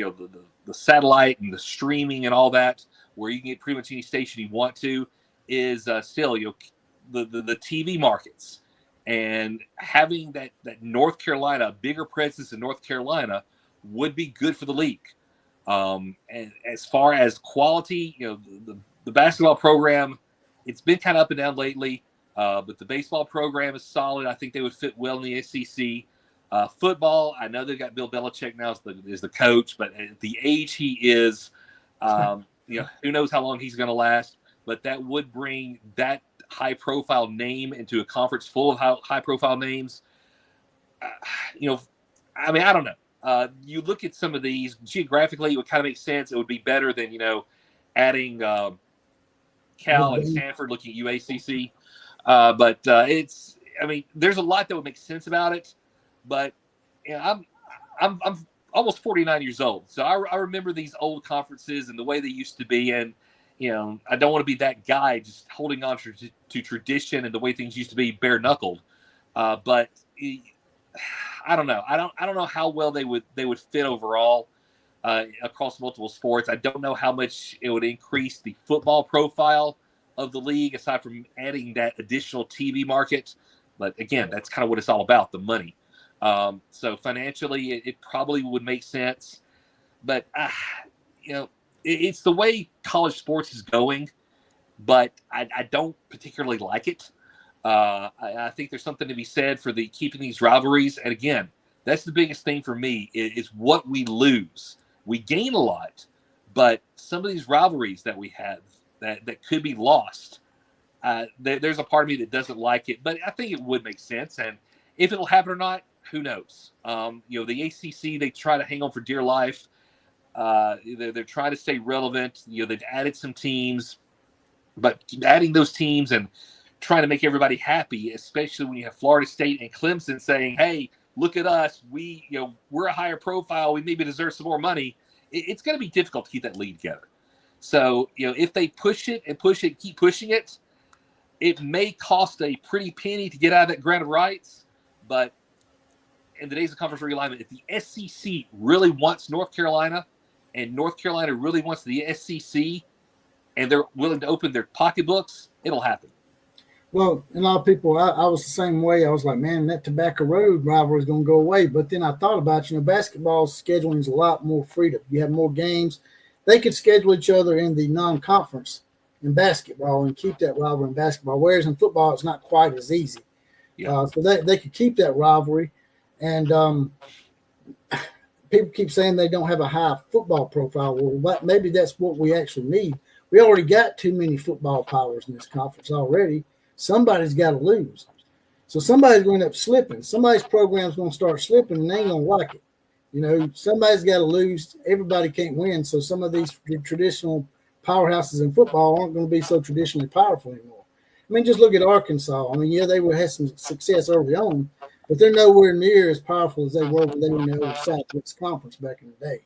satellite and the streaming and all that, where you can get pretty much any station you want to, is still the TV markets, and having that North Carolina, a bigger presence in North Carolina, would be good for the league. And as far as quality, the basketball program, it's been kind of up and down lately, but the baseball program is solid. I think they would fit well in the SEC. Football, I know they've got Bill Belichick now as the coach, but at the age he is, who knows how long he's going to last. But that would bring that high-profile name into a conference full of high-profile names. I don't know. You look at some of these geographically, it would kind of make sense. It would be better than adding Cal and Stanford, looking at UACC. But there's a lot that would make sense about it. But I'm almost 49 years old, so I remember these old conferences and the way they used to be, and I don't want to be that guy just holding on to tradition and the way things used to be bare knuckled. But I don't know. I don't know how well they would fit overall across multiple sports. I don't know how much it would increase the football profile of the league, aside from adding that additional TV market. But again, that's kind of what it's all about, the money. So financially, it probably would make sense, but it's the way college sports is going. But I don't particularly like it. I think there's something to be said for keeping these rivalries. And again, that's the biggest thing for me is what we lose. We gain a lot, but some of these rivalries that we have that could be lost. There's a part of me that doesn't like it, but I think it would make sense. And if it'll happen or not, who knows? The ACC, they try to hang on for dear life. They're trying to stay relevant. They've added some teams, but adding those teams and trying to make everybody happy, especially when you have Florida State and Clemson saying, "Hey, look at us. We're a higher profile. We maybe deserve some more money." It's going to be difficult to keep that league together. So, if they push it, keep pushing it, it may cost a pretty penny to get out of that grant of rights, but in the days of conference realignment, if the SEC really wants North Carolina and North Carolina really wants the SEC and they're willing to open their pocketbooks, it'll happen. Well, a lot of people, I was the same way. I was like, man, that Tobacco Road rivalry is going to go away. But then I thought about, basketball scheduling is a lot more freedom. You have more games. They could schedule each other in the non-conference in basketball and keep that rivalry in basketball, whereas in football, it's not quite as easy. Yeah. So they could keep that rivalry. And people keep saying they don't have a high football profile. Well, maybe that's what we actually need. We already got too many football powers in this conference already. Somebody's got to lose. So somebody's going to end up slipping. Somebody's program's going to start slipping, and they ain't going to like it. Somebody's got to lose. Everybody can't win. So some of these traditional powerhouses in football aren't going to be so traditionally powerful anymore. Just look at Arkansas. They would have some success early on, but they're nowhere near as powerful as they were when they were in the old Southwest Conference back in the day.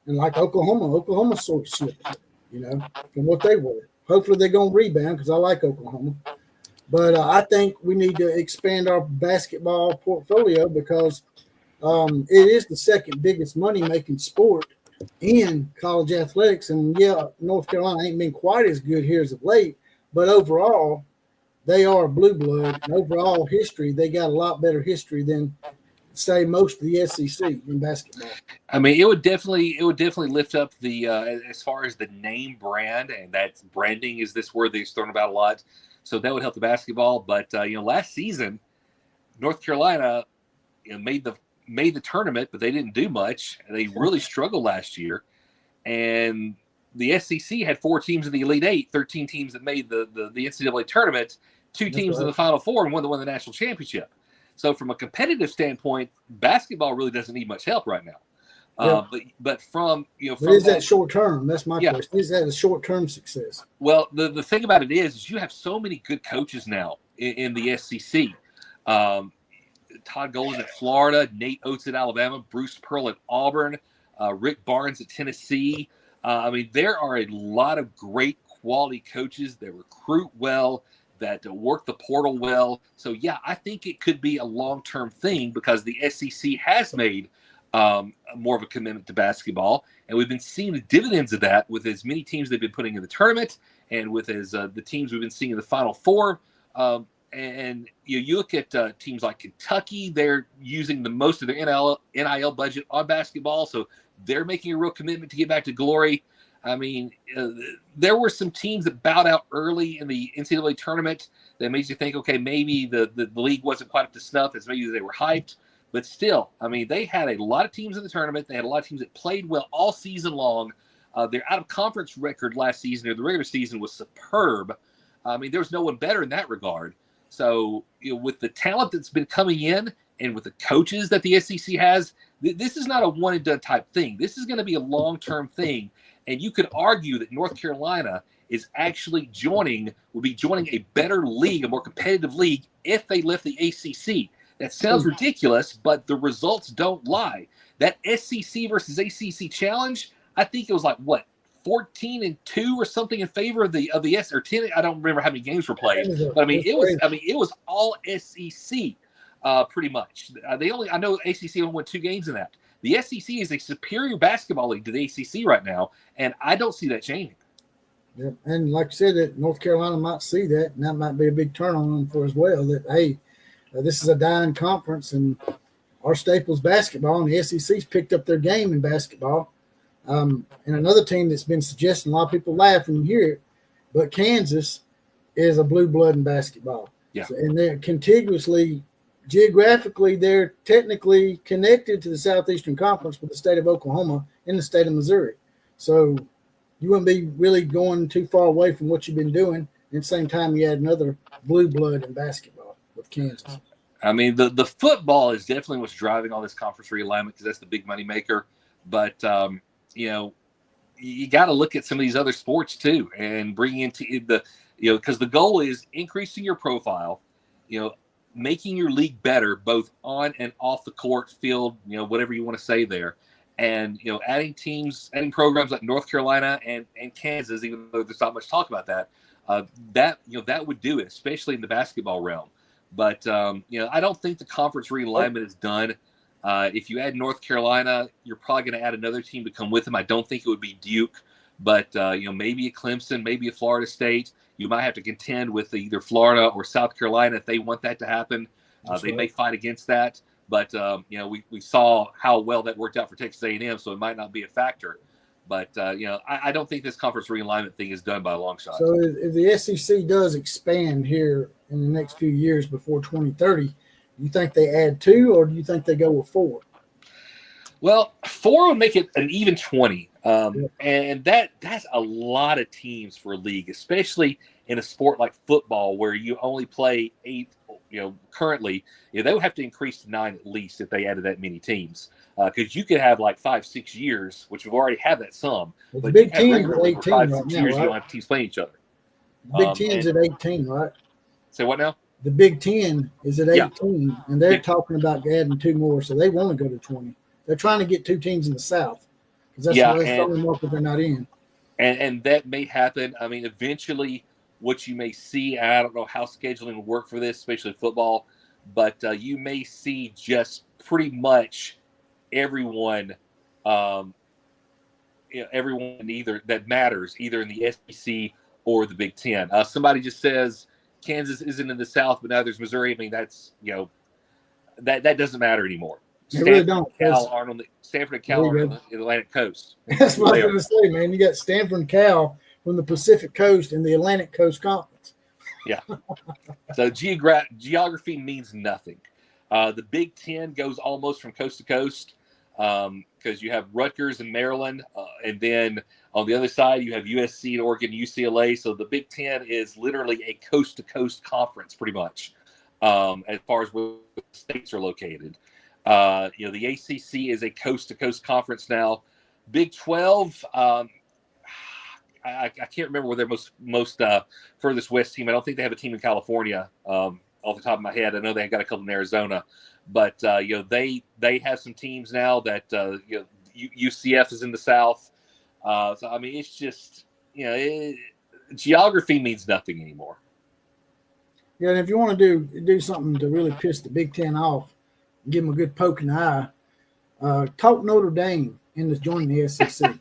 And like Oklahoma sort of slipped. from what they were. Hopefully they're going to rebound because I like Oklahoma. But I think we need to expand our basketball portfolio because it is the second biggest money-making sport in college athletics. And, North Carolina ain't been quite as good here as of late. But overall, they are blue blood. And overall history, they got a lot better history than, say, most of the SEC in basketball. I mean, it would definitely lift up the as far as the name brand, and that branding is this word that's thrown about a lot. So that would help the basketball. But last season, North Carolina made the tournament, but they didn't do much. They really struggled last year, and the SEC had 4 teams in the Elite Eight, 13 teams that made the NCAA tournament, 2 teams in the Final Four, and one that won the national championship. So from a competitive standpoint, basketball really doesn't need much help right now. But from but is that short term? That's my question. Is that a short term success? Well, the thing about it is you have so many good coaches now in the SEC. Todd Golden at Florida, Nate Oates at Alabama, Bruce Pearl at Auburn, Rick Barnes at Tennessee. I mean, there are a lot of great quality coaches that recruit well, that work the portal well. So, I think it could be a long-term thing because the SEC has made more of a commitment to basketball, and we've been seeing the dividends of that with as many teams they've been putting in the tournament and with the teams we've been seeing in the Final Four. And you look at teams like Kentucky, they're using the most of their NIL budget on basketball, so they're making a real commitment to get back to glory. I mean, there were some teams that bowed out early in the NCAA tournament that makes you think, okay, maybe the league wasn't quite up to snuff as maybe they were hyped. But still, I mean, they had a lot of teams in the tournament. They had a lot of teams that played well all season long. Their out-of-conference record last season, or the regular season, was superb. I mean, there was no one better in that regard. So, with the talent that's been coming in and with the coaches that the SEC has, this is not a one-and-done type thing. This is going to be a long-term thing. And you could argue that North Carolina is actually would be joining a better league, a more competitive league, if they left the ACC. That sounds ridiculous, but the results don't lie. That SEC versus ACC challenge, I think it was 14-2 or something in favor of the S, or 10. I don't remember how many games were played, but it was all SEC pretty much. I know ACC only won 2 games in that. The SEC is a superior basketball league to the ACC right now, and I don't see that changing. Yeah, and like I said, that North Carolina might see that, and that might be a big turn on them for as well. That this is a dying conference, and our staples basketball, and the SEC's picked up their game in basketball. And another team that's been suggesting, a lot of people laugh when you hear it, but Kansas is a blue blood in basketball. Yeah, and they're contiguously. Geographically, they're technically connected to the Southeastern Conference with the state of Oklahoma and the state of Missouri. So you wouldn't be really going too far away from what you've been doing. At the same time, you had another blue blood in basketball with Kansas. I mean, the football is definitely what's driving all this conference realignment because that's the big money maker. But, you got to look at some of these other sports too and bring into because the goal is increasing your profile, making your league better, both on and off the court, field, whatever you want to say there. And, adding programs like North Carolina and Kansas, even though there's not much talk about that, that would do it, especially in the basketball realm. But, I don't think the conference realignment is done. If you add North Carolina, you're probably going to add another team to come with them. I don't think it would be Duke, but, maybe a Clemson, maybe a Florida State. You might have to contend with either Florida or South Carolina if they want that to happen. They may fight against that, but we saw how well that worked out for Texas A&M, so it might not be a factor. But I don't think this conference realignment thing is done by a long shot. So if the SEC does expand here in the next few years before 2030, you think they add 2, or do you think they go with 4? Well, 4 would make it an even 20. And that's a lot of teams for a league, especially in a sport like football where you only play 8, currently. They would have to increase to 9 at least if they added that many teams. Because you could have 5-6 years, which we've already had that some. Well, but Big Ten is 18 5-6 right now, years, right? you don't have teams playing each other. Big Ten's at 18, right? Say what now? The Big Ten is at 18, and they're talking about adding 2 more, so they want to go to 20. They're trying to get 2 teams in the South because that's the only market they're not in. and that may happen. I mean, eventually, what you may see, I don't know how scheduling will work for this, especially football, but you may see just pretty much everyone, um, everyone either that matters, either in the SEC or the Big Ten. Somebody just says Kansas isn't in the South, but now there's Missouri. I mean, that's that doesn't matter anymore. They really don't. Stanford and Cal are on the Atlantic coast. That's what I was going to say, man. You got Stanford and Cal from the Pacific Coast and the Atlantic Coast Conference. Yeah. So geography means nothing. The Big Ten goes almost from coast to coast because you have Rutgers and Maryland, and then on the other side you have USC and Oregon, UCLA. So the Big Ten is literally a coast to coast conference, pretty much, as far as where the states are located. The ACC is a coast to coast conference now. Big 12. I can't remember where their most furthest west team. I don't think they have a team in California off the top of my head. I know they got a couple in Arizona, but they have some teams now that UCF is in the South. So I mean, it's just geography means nothing anymore. Yeah, and if you want to do something to really piss the Big Ten off, give them a good poke in the eye, talk Notre Dame into joining the SEC.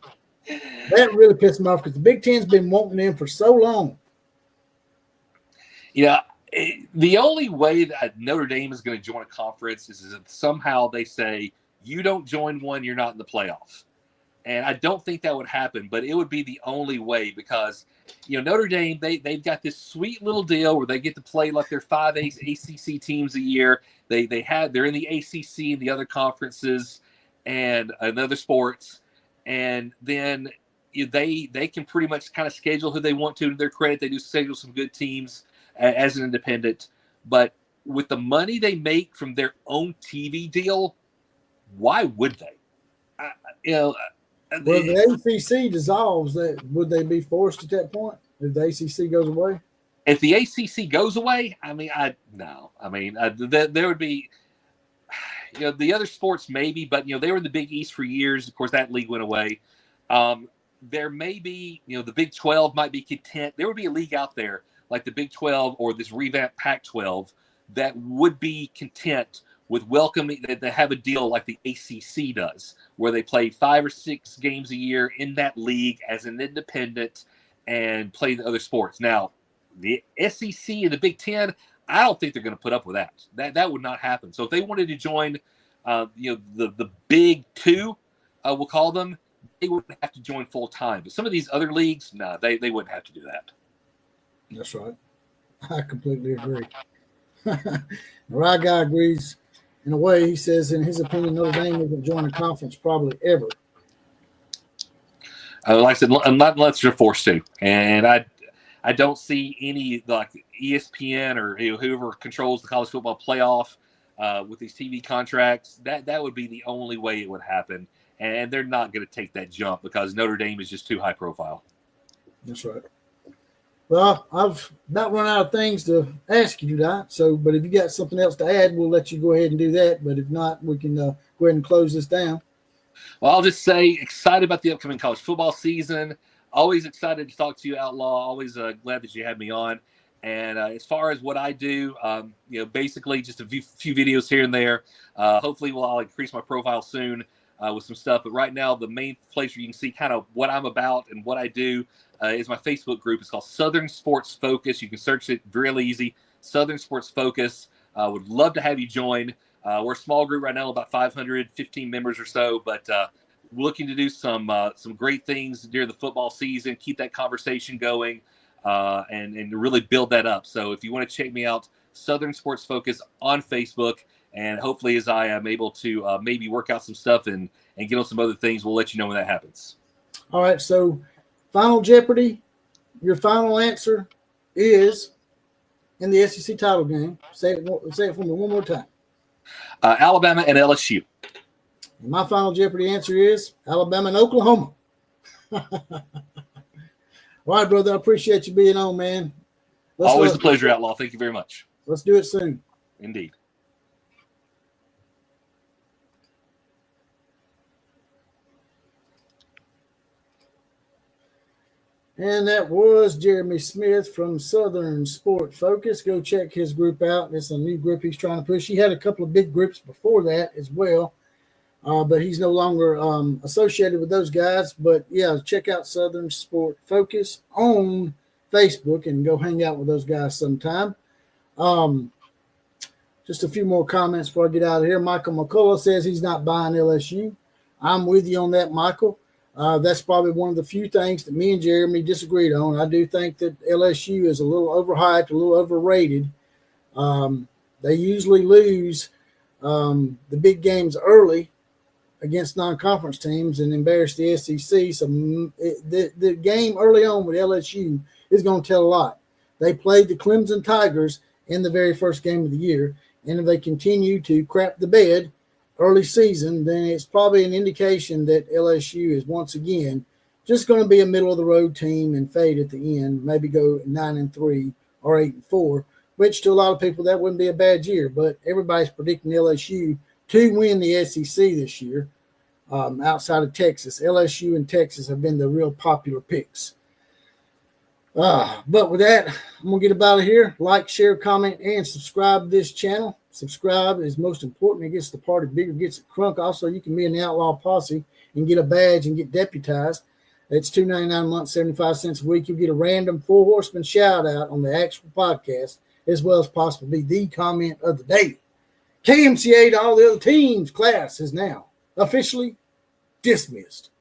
That really pissed me off because the Big Ten's been wanting them for so long. Yeah, the only way that Notre Dame is going to join a conference is if somehow they say, you don't join one, you're not in the playoff. And I don't think that would happen, but it would be the only way because, Notre Dame, they've got this sweet little deal where they get to play like their 5 ACC teams a year. They're in the ACC and the other conferences and other sports. And then they can pretty much kind of schedule who they want to their credit. They do schedule some good teams as an independent. But with the money they make from their own TV deal, why would they? Well, the ACC dissolves. Would they be forced at that point if the ACC goes away? If the ACC goes away, I mean, no. I mean, there would be, the other sports maybe, but they were in the Big East for years. Of course, that league went away. There may be, the Big 12 might be content. There would be a league out there like the Big 12 or this revamped Pac-12 that would be content with welcoming, they have a deal like the ACC does, where they play 5 or 6 games a year in that league as an independent and play the other sports. Now, the SEC and the Big Ten, I don't think they're going to put up with that. That would not happen. So if they wanted to join, the Big Two, we'll call them, they wouldn't have to join full time. But some of these other leagues, no, they wouldn't have to do that. That's right. I completely agree. The right guy agrees. In a way, he says, in his opinion, Notre Dame isn't joining a conference probably ever. Like I said, unless you're forced to. And I don't see any, like ESPN or whoever controls the college football playoff with these TV contracts. That would be the only way it would happen. And they're not going to take that jump because Notre Dame is just too high profile. That's right. Well, I've about run out of things to ask you tonight. But if you got something else to add, we'll let you go ahead and do that. But if not, we can go ahead and close this down. Well, I'll just say excited about the upcoming college football season. Always excited to talk to you, Outlaw. Always glad that you had me on. And as far as what I do, basically just a few videos here and there. Hopefully, I'll increase my profile soon with some stuff. But right now, the main place where you can see kind of what I'm about and what I do is my Facebook group. It's called Southern Sports Focus. You can search it really easy. Southern Sports Focus. Would love to have you join. We're a small group right now, about 515 members or so, but we're looking to do some great things during the football season, keep that conversation going, and really build that up. So if you want to check me out, Southern Sports Focus on Facebook, and hopefully as I am able to maybe work out some stuff and get on some other things, we'll let you know when that happens. All right, so Final Jeopardy, your final answer is in the SEC title game. Say it for me one more time. Alabama and LSU. And my final Jeopardy answer is Alabama and Oklahoma. All right, brother. I appreciate you being on, man. Always a pleasure, Outlaw. Thank you very much. Let's do it soon. Indeed. And that was Jeremy Smith from Southern Sport Focus. Go check his group out. It's a new group he's trying to push. He had a couple of big groups before that as well, but he's no longer associated with those guys. But, yeah, check out Southern Sport Focus on Facebook and go hang out with those guys sometime. Just a few more comments before I get out of here. Michael McCullough says he's not buying LSU. I'm with you on that, Michael. That's probably one of the few things that me and Jeremy disagreed on. I do think that LSU is a little overhyped, a little overrated. They usually lose the big games early against non-conference teams and embarrass the SEC. So the game early on with LSU is going to tell a lot. They played the Clemson Tigers in the very first game of the year, and if they continue to crap the bed early season, then it's probably an indication that LSU is once again just going to be a middle of the road team and fade at the end, maybe go 9-3 or 8-4, which to a lot of people that wouldn't be a bad year. But everybody's predicting LSU to win the SEC this year. Outside of Texas, LSU and Texas have been the real popular picks. But with that, I'm going to get up out of here. Like, share, comment, and subscribe to this channel. Subscribe is most important. It gets the party bigger, gets it crunk. Also, you can be in the Outlaw Posse and get a badge and get deputized. It's $2.99 a month, 75 cents a week. You'll get a random Four Horsemen shout-out on the actual podcast, as well as possibly the comment of the day. KMCA to all the other teams. Class is now officially dismissed.